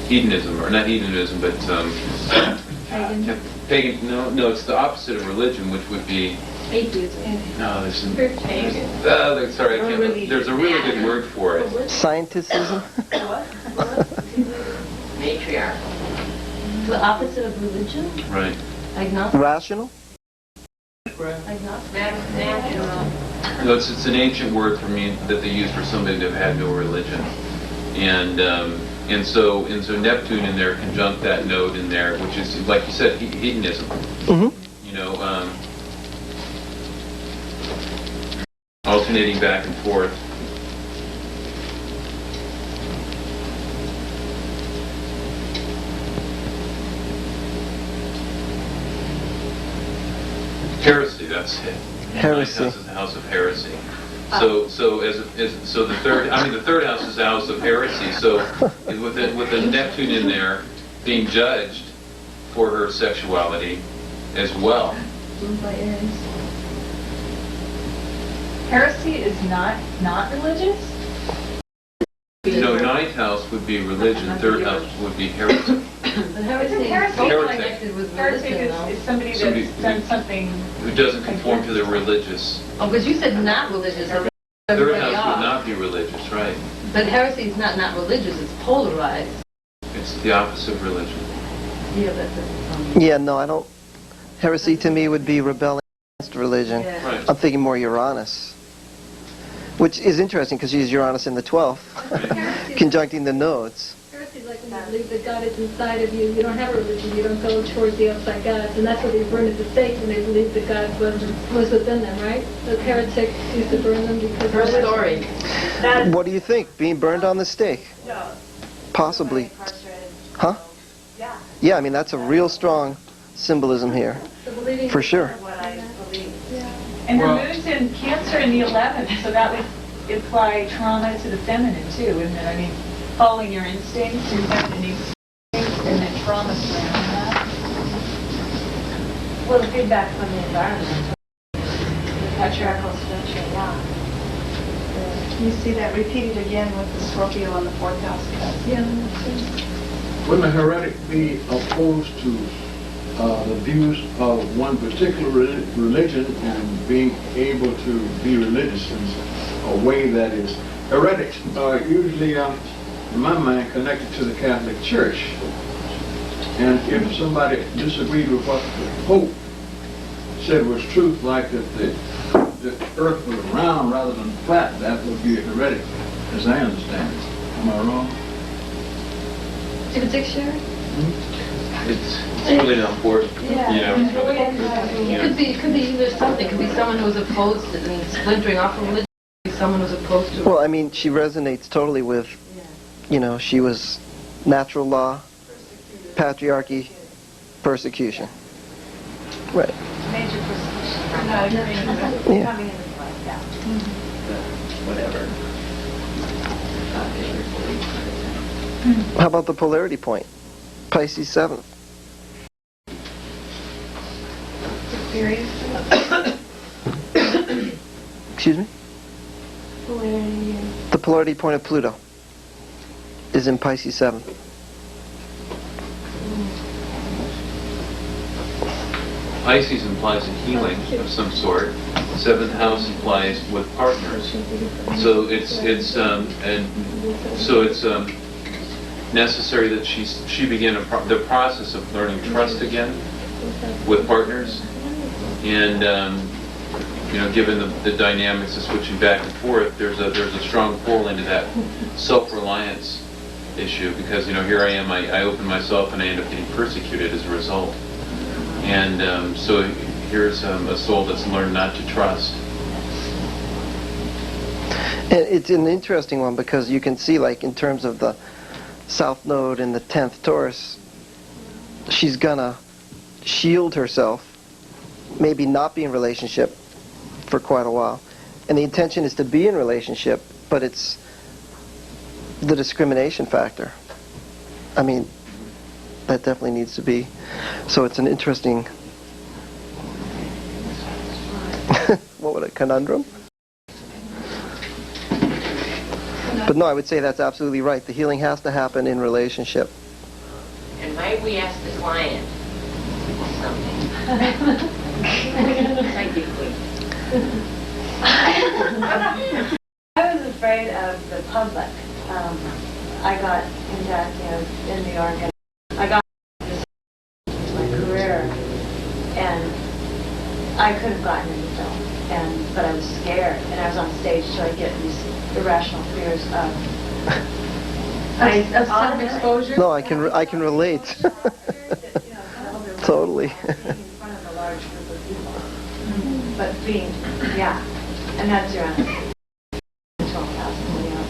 hedonism, or not hedonism, but pagan. No, it's the opposite of religion, which would be Atheism. no. There's some. Pagan. Sorry, I can't. There's a really good word for it. Scienticism. Matriarch. The opposite of religion? Right. Agnostic? Rational. Agnostic? Natural. No, it's an ancient word for me that they use for somebody that had no religion, and so Neptune in there conjunct that node in there, which is like you said, hedonism. Mm-hmm. You know, alternating back and forth. Heresy, that's it. Heresy. The ninth house is the house of heresy. So the third house is the house of heresy. So with the Neptune in there being judged for her sexuality as well. By Aries. Heresy is not religious? No, ninth house would be religion, third house would be heresy. But heresy is Heretic. connected with Heretic religion, though. is somebody Somebody that's done something. Who doesn't conform to the religious. Oh, because you said not religious. So Third everybody house off. would not be religious, right? But heresy is not religious, it's polarized. It's the opposite of religion. Yeah, that's it. Yeah, no, I don't. Heresy to me would be rebelling against religion. Yeah. Right. I'm thinking more Uranus, which is interesting because she's Uranus in the 12th, conjuncting the nodes. Heresy is like when you believe that God is inside of you. You don't have a religion. You don't go towards the outside gods. And that's what they burned at the stake when they believed that God was within them, right? The heretics used to burn them because Her story. What do you think? Being burned on the stake? Possibly. Huh? Yeah, I mean, that's a real strong symbolism here, for sure. And the moon's in Cancer in the 11th, so that would imply trauma to the feminine too, isn't it? I mean, following your instincts, your feminine instincts, and then trauma surrounding that. Well, the feedback from the environment, the patriarchal structure, yeah. You see that repeated again with the Scorpio on the fourth house. Wouldn't a heretic be opposed to the views of one particular religion and being able to be religious in a way that is heretics are usually, in my mind, connected to the Catholic Church. And if somebody disagreed with what the Pope said was truth, like that the earth was round rather than flat, that would be a heretic, as I understand it. Am I wrong? Do you have a dictionary? It's really not important. Yeah. You know, it's really, you know. It could be either something. It could be someone who's opposed to and splintering off from religion. It could be someone who's opposed to it. Well, I mean, she resonates totally with, you know, she was natural law, patriarchy, persecution. Right. Major persecution. Yeah. Coming into play, yeah. Whatever. How about the polarity point? Pisces 7th. Excuse me? Polarity. The polarity point of Pluto is in Pisces 7th. Pisces implies a healing of some sort. Seventh house implies with partners. So it's necessary that she begin the process of learning trust again with partners, and you know, given the dynamics of switching back and forth, there's a strong pull into that self-reliance issue, because you know, here I am, I open myself and I end up getting persecuted as a result. And so here's a soul that's learned not to trust. And it's an interesting one because you can see, like, in terms of the South Node in the 10th Taurus, she's gonna shield herself, maybe not be in relationship for quite a while. And the intention is to be in relationship, but it's the discrimination factor. I mean, that definitely needs to be. So it's an interesting conundrum. But no, I would say that's absolutely right. The healing has to happen in relationship. And might we ask the client something? Psychically. I was afraid of the public. I got into, in New York, and I got into my career, and I could have gotten into film, but I was scared, and I was on stage, so I get these irrational fears of self-exposure? No, I can relate. Totally. being in front of a large group of people. But being, and that's your honest. 12,000,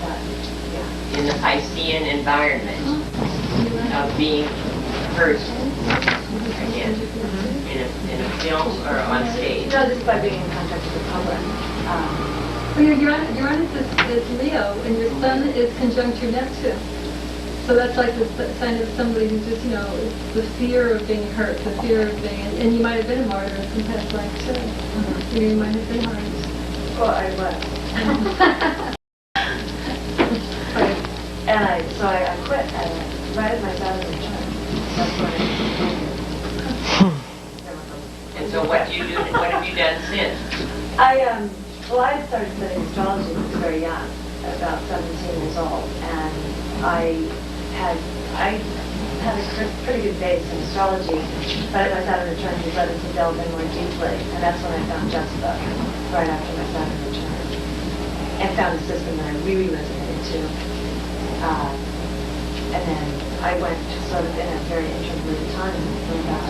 that, In the Piscean environment of being a person, again, in a film or on stage. No, just by being in contact with the public. Well, your Uranus is Leo, and your Sun is conjunct your Neptune. So that's like the sign of somebody who's just, the fear of being hurt, the fear of being, and you might have been a martyr in some past life too. You might have been martyrs. Well, I was. So I quit right as my father returned. That's when And so what have you done since? I started studying astrology when I was very young, about 17 years old, and I had a pretty good base in astrology, but as my Saturn return, he led me to delve in more deeply, and that's when I found Jeff's book, right after my Saturn return, and found a system that I really resonated to. And then I went sort of in a very interlude time for about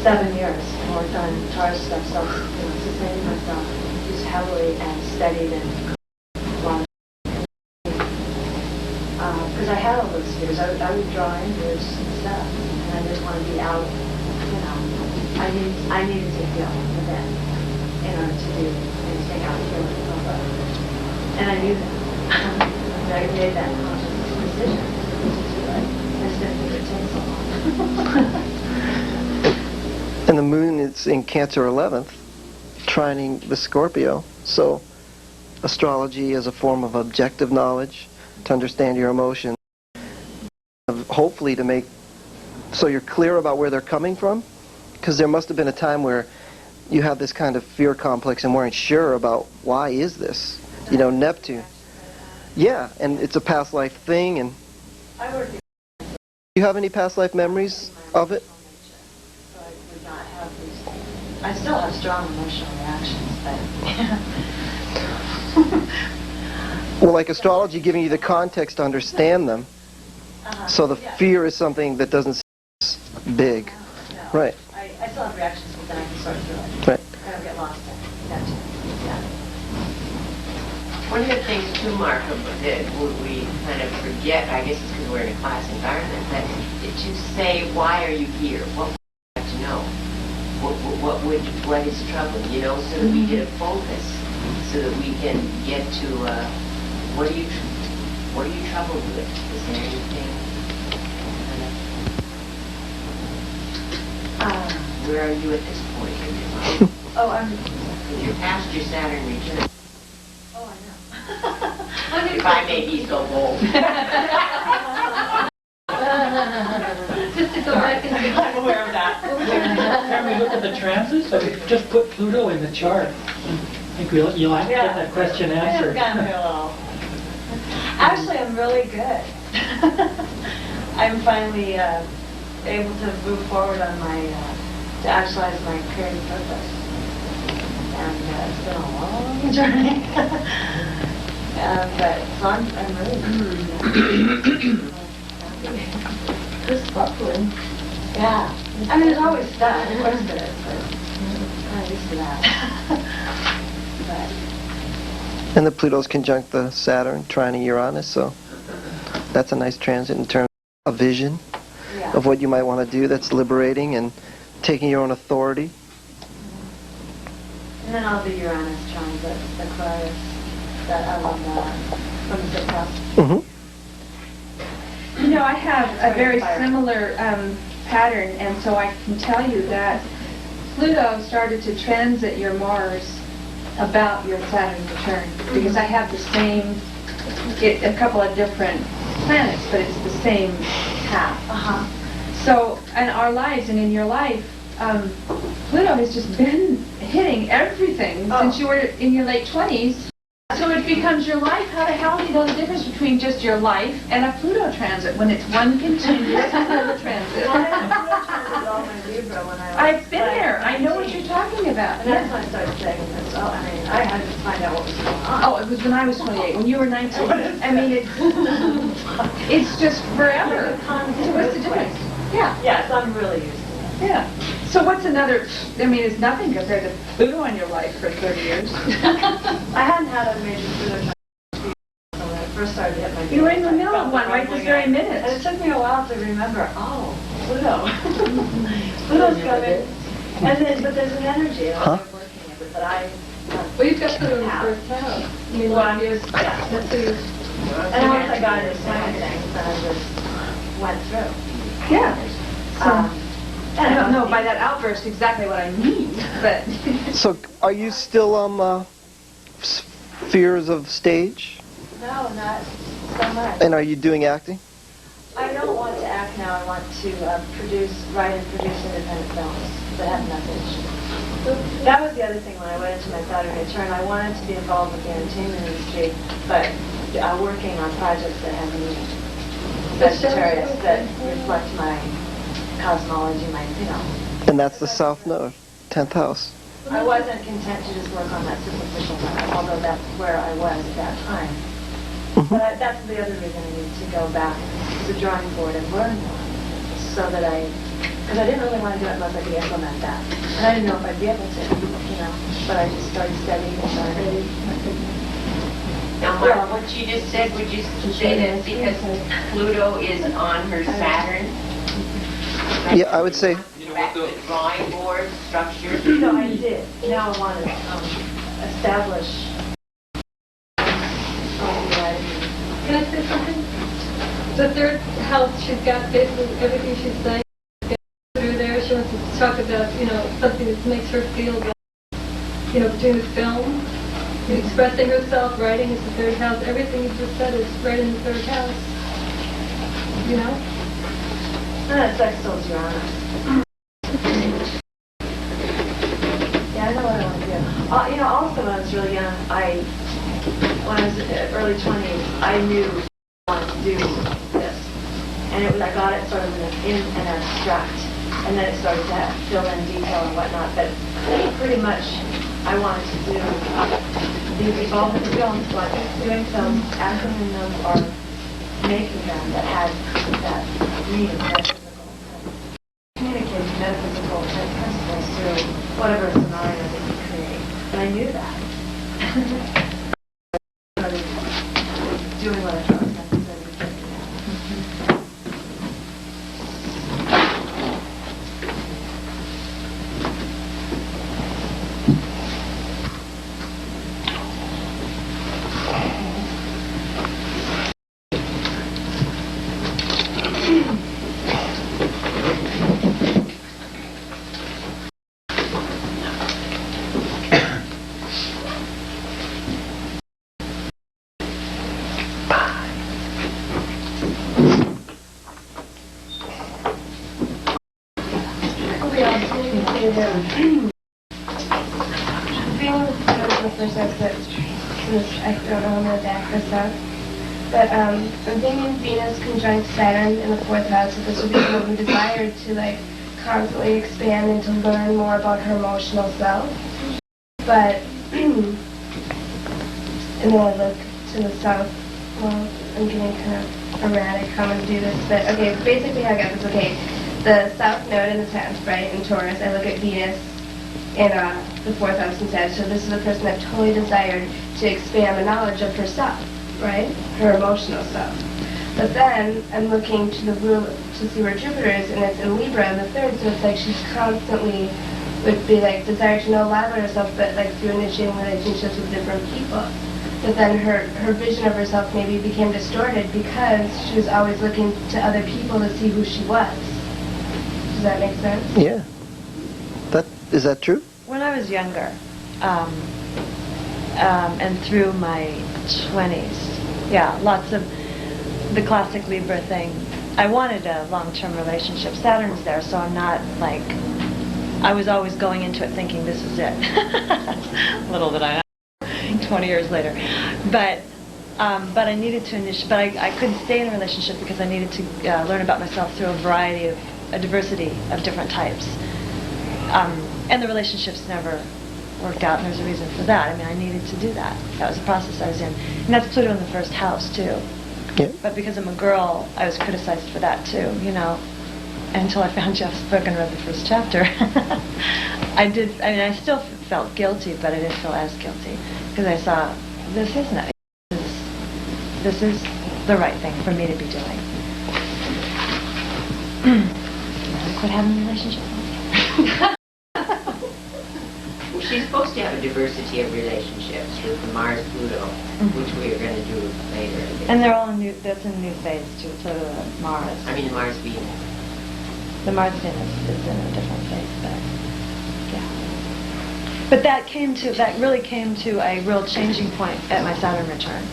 7 years, and worked on Taurus stuff, sustaining myself, used heavily and studied and because I had all those fears. I would draw inwards and stuff, and I just want to be out, I needed to heal within in order to do anything out here with the public. And I knew that. I made that conscious decision to do it. I just didn't think it'd take so long. And the moon is in Cancer 11th, trining the Scorpio. So astrology is a form of objective knowledge to understand your emotions, hopefully to make so you're clear about where they're coming from, because there must have been a time where you have this kind of fear complex and weren't sure about why is this, Neptune. Yeah, and it's a past life thing. And do you have any past life memories of it? So I would not have these. I still have strong emotional reactions, but Well, like astrology giving you the context to understand them. So the fear is something that doesn't seem big. No. Right. I still have reactions, but then I can sort through it. Right. I don't get lost in that too. Yeah. One of the things too, Mark, that we kind of forget, I guess it's because we're in a class environment, but to say, why are you here? What would you like to know? What is troubling, so that we get a focus, so that we can get to, what are you troubled with? Is there anything? Where are you at this point in your life? You're past your Saturn return. If I may be so bold. Just to go back and I'm aware of that. Can we look at the transits? So we just put Pluto in the chart. I think you'll have to get that question answered. Actually, I'm really good. I'm finally able to move forward on to actualize my creative purpose. And it's been a long journey. So I'm really just bubbling. Yeah. I mean, there's always stuff. Of course there is, but I'm used to that. And the Pluto's conjunct the Saturn, trining Uranus, so that's a nice transit in terms of a vision of what you might want to do that's liberating and taking your own authority. And then all the Uranus transit, Aquarius, that I love that, from the 6th house. I have a very similar pattern, and so I can tell you that Pluto started to transit your Mars about your Saturn return, because I have the same, a couple of different planets, but it's the same path. So, in our lives and in your life, Pluto has just been hitting everything since you were in your late 20s. So it becomes your life. How the hell do you know the difference between just your life and a Pluto transit when it's one continuous Pluto transit? I've been there. I know what you're talking about. And that's when I started saying this. Oh, I mean, I had to find out what was going on. Oh, it was when I was 28, when you were 19. I mean, it's just forever. So what's the difference? Yeah. Yes, I'm really used to it. Yeah. So what's another, I mean, it's nothing compared to Pluto in your life for 30 years. I hadn't had a major Pluto transit when I first started to hit my... You were in the middle of one right this very minute. And it took me a while to remember, oh, Pluto. Pluto's coming. And then, but there's an energy, and I'm working it, but I... Well, you've got Pluto in the first house. I mean, Well, like years, yeah. that's who you... And once I got into swing of things, then I just went through. Yeah. I don't know by that outburst exactly what I mean, but... So, are you still fears of stage? No, not so much. And are you doing acting? I don't want to act now. I want to write and produce independent films that have message. That was the other thing when I went into my Saturn return. I wanted to be involved with the entertainment industry, but working on projects that have meaning. Sagittarius that reflect my cosmology, And that's the South Node, 10th house. I wasn't content to just work on that superficial level, although that's where I was at that time. But that's the other reason I need to go back to the drawing board and learn more, so that because I didn't really want to do it unless I could implement that. And I didn't know if I'd be able to, but I just started studying and learning. Now, Mark, what you just said, would you say that because Pluto is on her Saturn? Yeah, I would say... Back to the drawing board structure? No, I did. Now I want to establish. Can I say something? The third house, she's got basically everything she's saying through there. She wants to talk about, something that makes her feel good. Doing the film, expressing herself, writing is the third house. Everything you just said is right in the third house. And that sextile's Uranus. Yeah, I know what I want to do. Also when I was really young, when I was in the early 20s, I knew I wanted to do this. And I got it sort of in an abstract. And then it started to fill in detail and whatnot. But pretty much, I wanted to do these evolving films, like doing films, acting in them, or making them that had that meaning, metaphysical, communicating metaphysical principles through whatever scenario that you create. And I knew that. I started doing what I thought was necessary to get to that. I don't know how to back this up. But I'm thinking Venus conjunct Saturn in the 4th house, so this would be a woman desired to constantly expand and to learn more about her emotional self. But, and then I look to the south, well, I'm getting kind of erratic how I'm going to do this, but okay, basically how I got this, okay, the south node in the 10th, right, in Taurus, I look at Venus in the 4th house in Sagittarius, so this is a person that totally desired to expand the knowledge of herself, right, her emotional self. But then I'm looking to the rule to see where Jupiter is, and it's in Libra in the 3rd, so it's like she's constantly would be desire to know a lot about herself, but through initiating relationships with different people. But then her vision of herself maybe became distorted because she was always looking to other people to see who she was. Does that make sense? Yeah. Is that true? When I was younger, and through my 20s. Yeah, lots of the classic Libra thing. I wanted a long-term relationship. Saturn's there, so I'm not like, I was always going into it thinking this is it. Little did I know, 20 years later. But I needed to initiate, but I couldn't stay in a relationship because I needed to learn about myself through a diversity of different types. And the relationships never worked out, and there's a reason for that. I mean, I needed to do that. That was the process I was in. And that's Pluto in the first house, too. Yeah. But because I'm a girl, I was criticized for that, too, you know. Until I found Jeff's book and read the first chapter. I still felt guilty, but I didn't feel as guilty. Because I saw, this is the right thing for me to be doing. Quit having a relationship. Well, she's supposed to have a diversity of relationships with the Mars-Pluto, which we are going to do later. And they're all that's in a new phase, too, Pluto and Mars. I mean, Mars-Venus. The Mars-Venus is in a different phase, but yeah. But that really came to a real changing point at my Saturn return.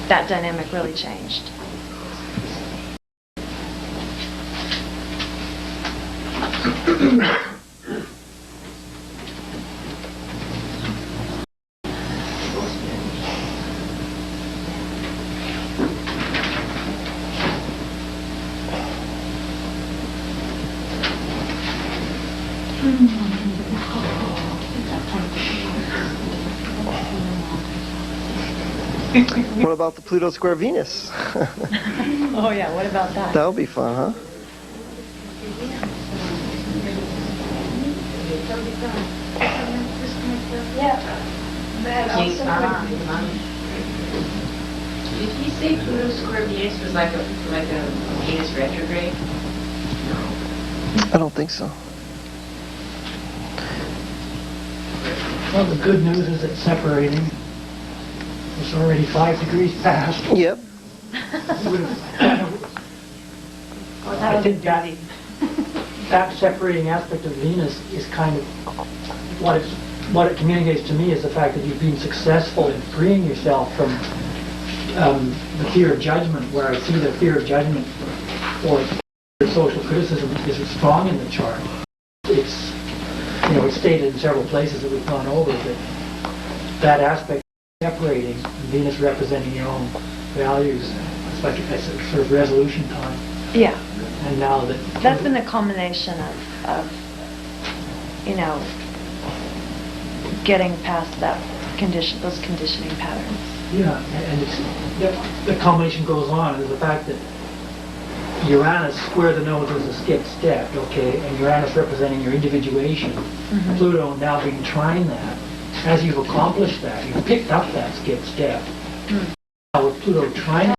That dynamic really changed. What about the Pluto square Venus? Oh yeah, what about that? That would be fun, huh? Did he say Pluto square Venus was like a Venus retrograde? I don't think so. Well, the good news is it's separating. It's already 5 degrees past. Yep. I think that separating aspect of Venus is kind of what it communicates to me is the fact that you've been successful in freeing yourself from the fear of judgment, where I see the fear of judgment or social criticism is strong in the chart. It's, it's stated in several places that we've gone over that aspect separating, Venus representing your own values. It's like a sort of resolution time. Yeah. And now that's been the culmination of getting past those conditioning patterns. Yeah, and the culmination goes on is the fact that Uranus square the nose is a skipped step, okay, and Uranus representing your individuation. Mm-hmm. Pluto now being trine that. As you've accomplished that, you've picked up that skipped step. Mm. Now with Pluto trine,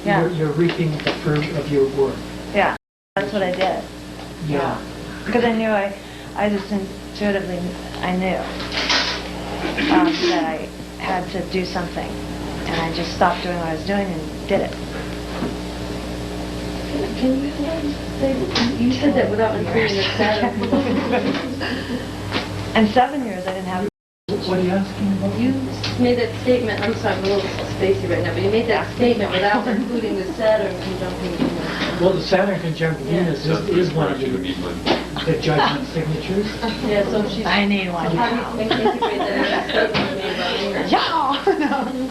you're reaping the fruit of your work. Yeah, that's what I did. Yeah. Because I knew I just intuitively, I knew that I had to do something. And I just stopped doing what I was doing and did it. Can you say, you said that without including the Saturn. In 7 years I didn't have... What are you asking about? You made that statement, I'm sorry, I'm a little spacey right now, but you made that statement without including the Saturn conjuncting Venus. Well, the Saturn conjunct Venus is one of the judgment signatures. Yeah, so she's... I need one. How do you integrate that statement made about Venus?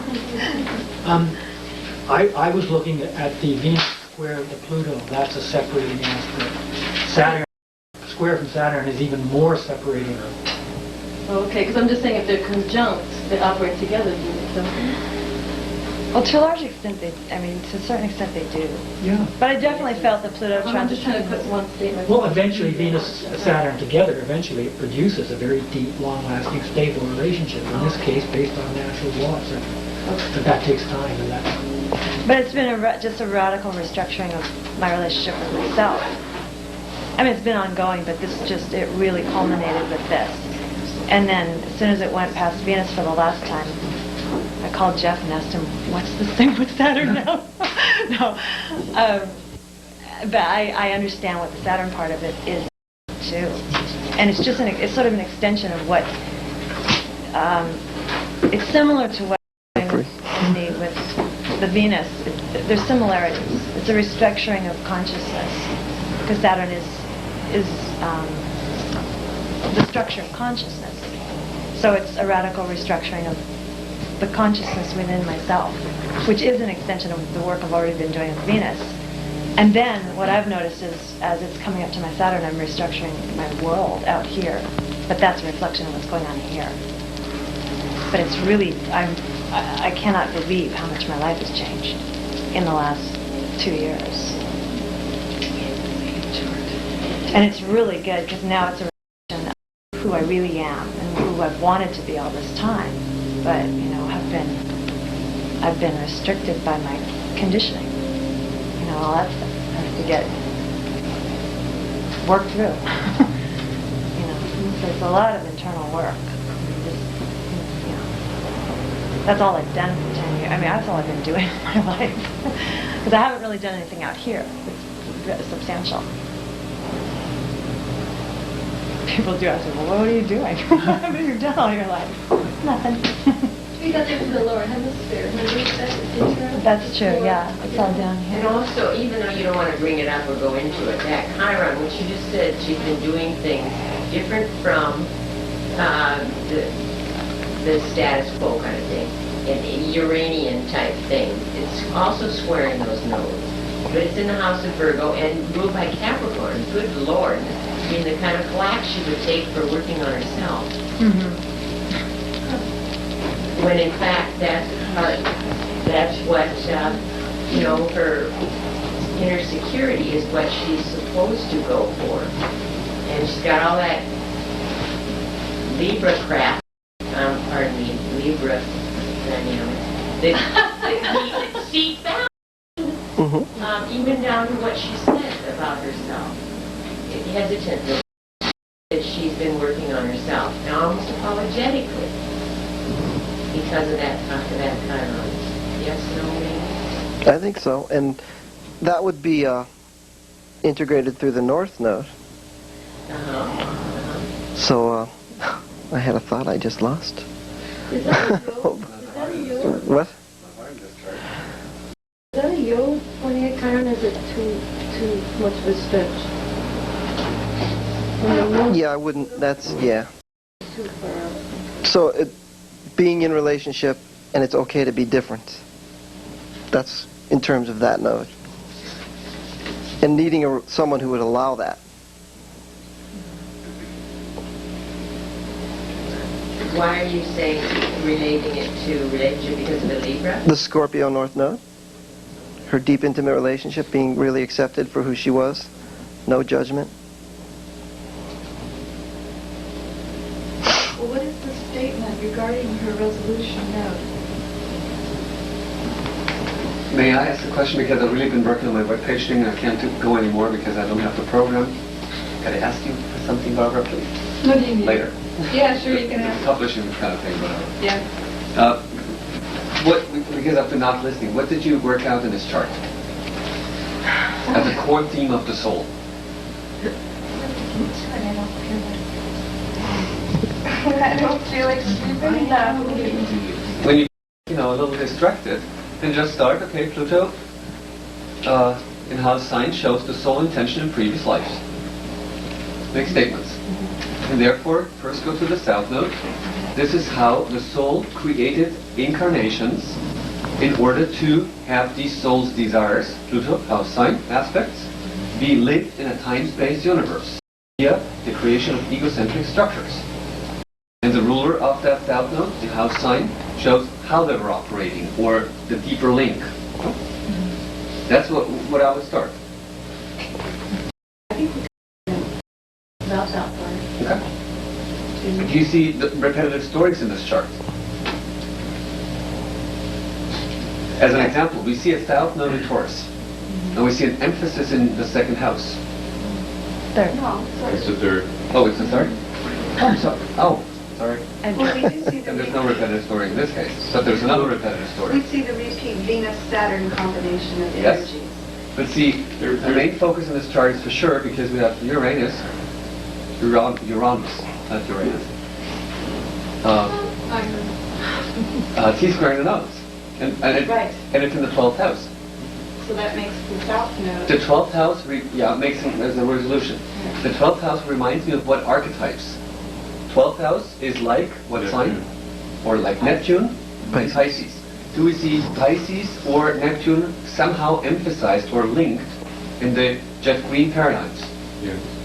I was looking at the Venus square of the Pluto. That's a separating aspect. Saturn, square from Saturn is even more separating. Okay, because I'm just saying if they're conjunct, they operate together. So. Well, to a large extent, to a certain extent they do. Yeah. But I definitely felt that Pluto I'm just trying to put one statement. Well, eventually Venus and Saturn together, eventually it produces a very deep, long-lasting, stable relationship. In this case, based on natural laws. But that takes time. But it's been just a radical restructuring of my relationship with myself. I mean, it's been ongoing, but it really culminated with this. And then, as soon as it went past Venus for the last time, I called Jeff and asked him, what's this thing with Saturn now? No. But I understand what the Saturn part of it is, too. And it's just it's sort of an extension of what it's similar to what I'm doing with the Venus. There's similarities. It's a restructuring of consciousness, because Saturn is the structure of consciousness. So it's a radical restructuring of the consciousness within myself, which is an extension of the work I've already been doing with Venus. And then what I've noticed is, as it's coming up to my Saturn, I'm restructuring my world out here. But that's a reflection of what's going on here. But it's really, I cannot believe how much my life has changed in the last 2 years. And it's really good, because now it's a reflection of who I really am and who I've wanted to be all this time. But, you know, I've been restricted by my conditioning. You know, all that stuff has to get worked through. You know, so it's a lot of internal work. You know, that's all I've done for 10 years. I mean, that's all I've been doing in my life. Because I haven't really done anything out here. It's substantial. People do ask me, well, what are you doing? What have you done all your life? Nothing. We got into the lower hemisphere. Remember that? That's true, yeah. It's all down here. And also, even though you don't want to bring it up or go into it, that Chiron, which you just said, she's been doing things different from the status quo kind of thing, and Uranian type thing. It's also squaring those nodes. But it's in the house of Virgo and ruled by Capricorn. Good Lord. I mean, the kind of flack she would take for working on herself. Mm-hmm. When in fact that's what, you know, her inner security is what she's supposed to go for. And she's got all that Libra crap, pardon me, Libra dynamics, that seep out, even down to what she said about herself. Hesitant that she's been working on herself, and almost apologetically, because of that Chiron. Yes, no, maybe? I think so, and that would be integrated through the North Node. So I had a thought I just lost. Is that a yod? What? Is that a yod 28 Chiron? Is it too much of a stretch? Yeah, I wouldn't. That's yeah. Too far out. So being in relationship, and it's okay to be different. That's in terms of that node. And needing someone who would allow that. Why are you saying relating it to relationship because of the Libra? The Scorpio North Node. Her deep, intimate relationship, being really accepted for who she was. No judgment. Well, what is the statement regarding her resolution note? May I ask a question, because I've really been working on my webpage thing and I can't go anymore because I don't have the program. Can I ask you for something, Barbara, please? What do you mean? Later. Yeah, sure, you can ask. Publishing kind of thing, whatever. Yeah. Because I've been not listening, what did you work out in this chart as a core theme of the soul? I don't feel like sleeping enough. When you a little distracted, then just start, okay, Pluto, in house sign shows the soul intention in previous lives. Make statements. And therefore, first go to the South Node. This is how the soul created incarnations in order to have these soul's desires, Pluto, house sign, aspects, be lived in a time-space universe via the creation of egocentric structures. And the ruler of that South Node, the house sign, shows how they were operating, or the deeper link. That's what I would start. I think we about that part. Okay. Do you see the repetitive stories in this chart? As an example, we see a South Node in Taurus, and we see an emphasis in the second house. Third. No, It's the third. Oh, it's the third? Oh, sorry. And well, we do see the And there's no repetitive story in this case, but there's another repetitive we story. see the repeat Venus-Saturn combination of Yes. energies. But see, the main focus in this chart is for sure because we have Uranus, not Uranus, T-square in the nodes. Right. And it's in the 12th house. So that makes the south node. The 12th house, makes it as a resolution. The 12th house reminds me of what archetypes. 12th house is like what sign? Or like Neptune? Pisces. Do we see Pisces or Neptune somehow emphasized or linked in the jet green paradigms?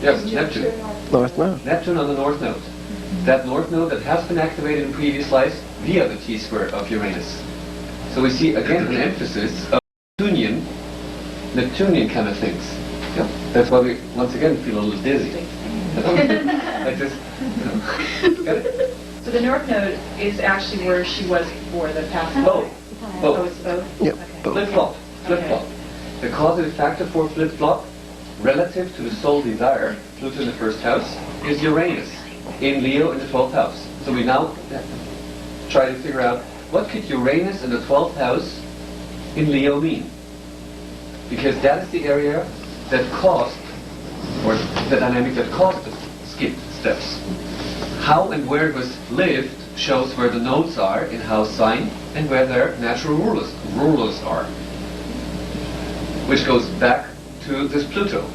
Yes, Neptune. North node. Neptune on the north node. That north node that has been activated in previous lives via the T-square of Uranus. So we see again an emphasis of Neptunian kind of things. Yeah? That's why we once again feel a little dizzy. Like this, Get it? So the north node is actually where she was before the past. Both. Oh, it's both? Yep. Flip-flop. Flip-flop. The causative factor for flip-flop, relative to the soul desire, Pluto in the first house, is Uranus in Leo in the 12th house. So we now try to figure out what could Uranus in the 12th house in Leo mean? Because that is the area that caused, or the dynamic that caused the skipped steps. How and where it was lived shows where the nodes are in house sign and where their natural rulers are. Which goes back to this Pluto.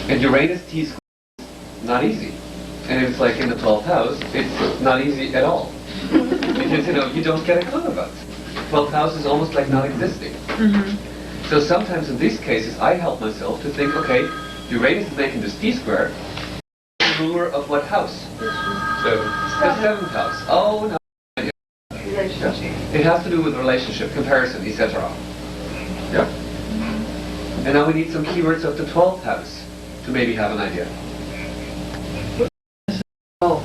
And Uranus T-square is not easy. And if it's like in the 12th house, it's not easy at all. Because, you don't get a clue about it. 12th house is almost like non-existing. So sometimes in these cases, I help myself to think, okay, Uranus is making this T-square, ruler of what house? The 7th house. Oh, no. It has to do with relationship, comparison, etc. Yeah. And now we need some keywords of the 12th house to maybe have an idea. Well,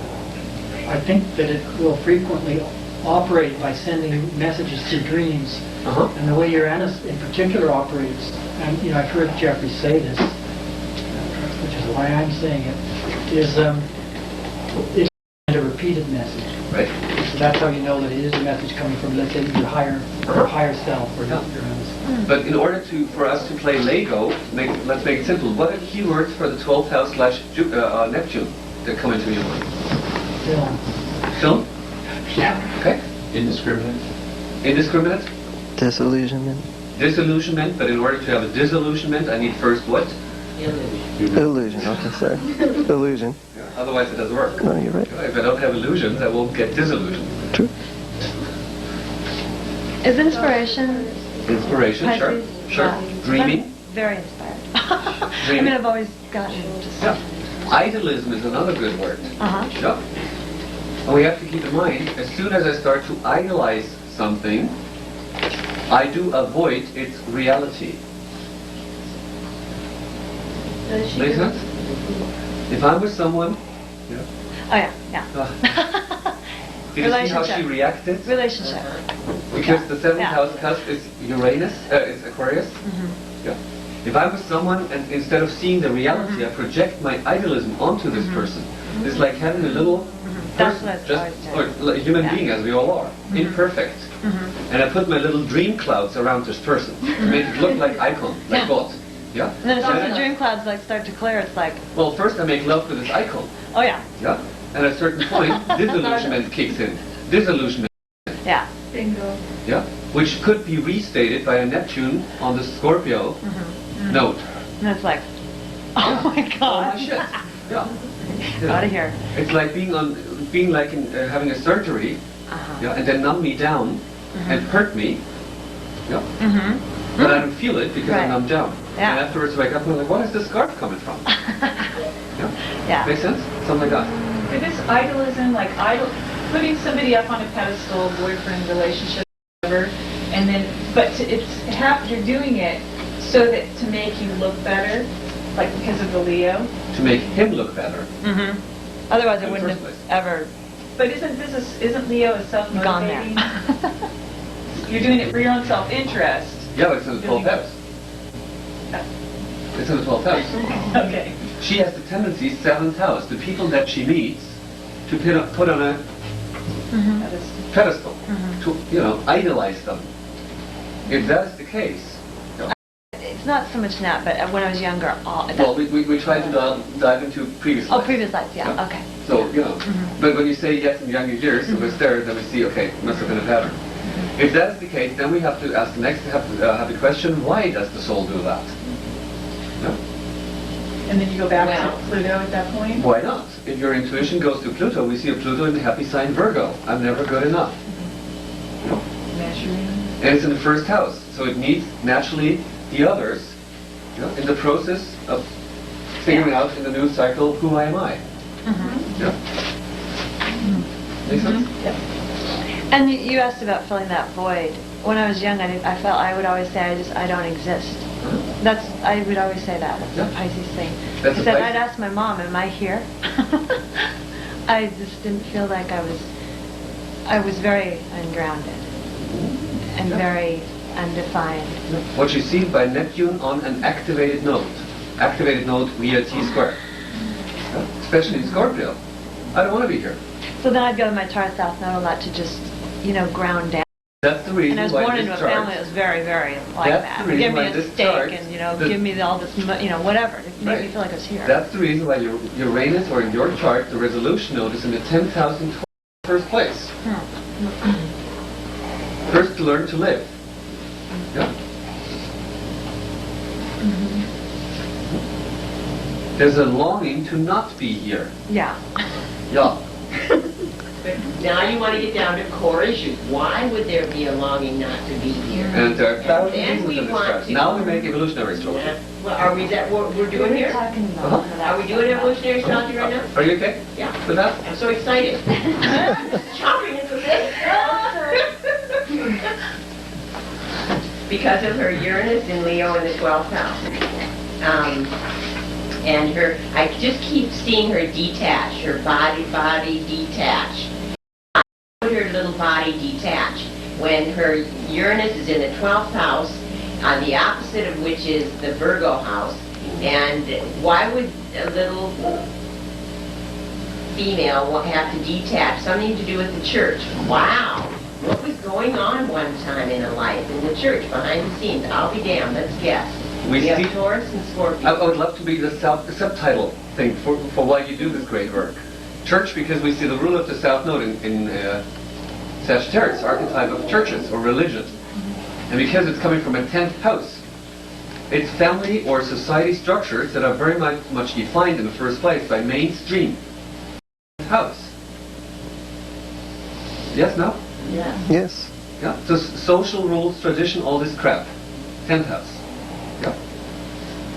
I think that it will frequently operate by sending messages through dreams. And the way Uranus in particular operates, and I've heard Jeffrey say this, which is why I'm saying it, is it's a repeated message. Right. So that's how you know that it is a message coming from, let's say, your higher self or Uranus. But in order for us to play Lego, let's make it simple. What are keywords for the 12th house / Neptune that come into your mind? Film. Film? Yeah. Okay. Indiscriminate. Indiscriminate? Disillusionment. Disillusionment, but in order to have a disillusionment, I need first what? Illusion. Okay, sorry. Illusion. Yeah, otherwise it doesn't work. No, you're right. If I don't have illusions, I won't get disillusioned. True. Is inspiration? Inspiration, sure. Pisces? Sure. Dreaming. I'm very inspired. I Dreaming. mean, I've always gotten just... Yeah. Idealism is another good word. Yeah. And we have to keep in mind, as soon as I start to idolize something, I do avoid its reality. Make sense? If I'm with someone, Oh, yeah. did you see how she reacted? Relationship. Because the 7th house cusp is Uranus, is Aquarius. Yeah. If I'm with someone and instead of seeing the reality, I project my idealism onto this person. It's like having a little person, or a human being as we all are, imperfect. And I put my little dream clouds around this person to make it look like icon, like God. Yeah? And then as soon as the dream clouds start to clear, it's like... Well, first I make love with this icon. Oh, yeah. Yeah? And at a certain point, disillusionment kicks in. Disillusionment. Yeah. Bingo. Yeah? Which could be restated by a Neptune on the Scorpio node. And it's like, oh my God. Oh my shit. Yeah. Out of here. It's like having a surgery, and then numb me down and hurt me. Yeah. But I don't feel it because I'm numbed down. Yeah. And afterwards I wake up and I'm like, what is this scarf coming from? Yeah. Make sense? Something like that. For this idolism, like putting somebody up on a pedestal, boyfriend, relationship, whatever, and then, you're doing it so that to make you look better, like because of the Leo. To make him look better. Otherwise, it wouldn't have ever. But isn't Leo a self-motivating? Gone there. You're doing it for your own self-interest. Yeah, but it's in the 12th house. It's in the 12th house. Okay. She has the tendency, 7th house, the people that she meets, to put on a pedestal, to, idolize them. If that is the case... it's not so much now, but when I was younger, Well, we tried to dive into previous lives. previous lives, yeah, okay. So, you know, but when you say yes in younger years, it was there, then we see, okay, must have been a pattern. If that is the case, then we have to ask the next, have the question, why does the soul do that? No? And then you go back Well- to Pluto at that point? Why not? If your intuition goes to Pluto, we see a Pluto in the happy sign Virgo. I'm never good enough. Measuring. And it's in the first house, so it needs naturally the others, you know, in the process of figuring out in the new cycle, who am I? Yeah. Make sense? And you asked about filling that void. When I was young, I felt I would always say, I don't exist. I would always say that. That's Yeah. a Pisces thing. That's a Because Pisces- I'd ask my mom, am I here? I just didn't feel like I was very ungrounded and very undefined. What you see by Neptune on an activated node via T-square, especially in Scorpio. I don't want to be here. So then I'd go to my Taurus South Node a lot to just, ground down. That's the reason And I was why born this into a chart- family that was very, very like That's that. the reason Give me why a this steak chart- and, the- give me all this, whatever. It made me Right. feel like I was here. That's the reason why your Uranus, or in your chart, the resolution node is in the 10,000 first place. First to learn to live. Yeah. There's a longing to not be here. Yeah. Yeah. Now you want to get down to core issues. Why would there be a longing not to be here? And there are thousands then of reasons we in this want chart. to- Now we make evolutionary astrology. Well, are we that what we're doing here? Talking about Are we doing evolutionary astrology right now? Are you okay Yeah. with that? I'm so excited. Chomping at the bit. Because of her Uranus in Leo in the 12th house. And I just keep seeing her detach, her body detach. Her little body detach. When her Uranus is in the 12th house, on the opposite of which is the Virgo house. And why would a little female have to detach? Something to do with the church. Wow. What was going on one time in her life in the church behind the scenes? I'll be damned. Let's guess. We have see- Taurus and Scorpio. I would love to be the subtitle thing for why you do this great work. Church, because we see the rule of the South Node in Sagittarius, archetype of churches or religion. And because it's coming from a 10th house, it's family or society structures that are very much defined in the first place by mainstream house. Yes, no? Yeah. Yes. Yeah. So social rules, tradition, all this crap. 10th house. Yeah.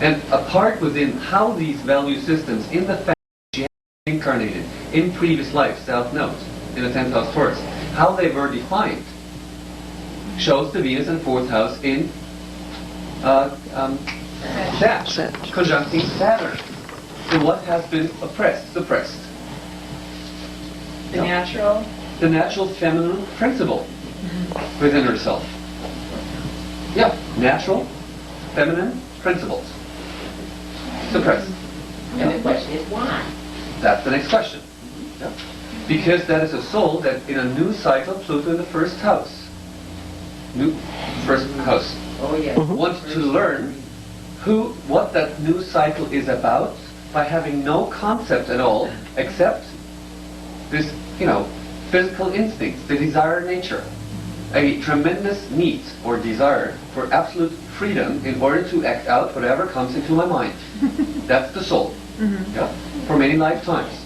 And apart within how these value systems in the family incarnated in previous life, South Node, in the 10th house Taurus, how they were defined, shows the Venus and 4th house in Sag, conjuncting Saturn. So what has been suppressed? The natural? The natural feminine principle within herself. Yeah, natural feminine principles. Suppressed. And the question is why? That's the next question. Yeah. Because that is a soul that in a new cycle, Pluto in the first house. First house. Oh, yeah. Wants to learn what that new cycle is about by having no concept at all except this, physical instincts, the desire nature. A tremendous need or desire for absolute freedom in order to act out whatever comes into my mind. That's the soul. Yeah? For many lifetimes.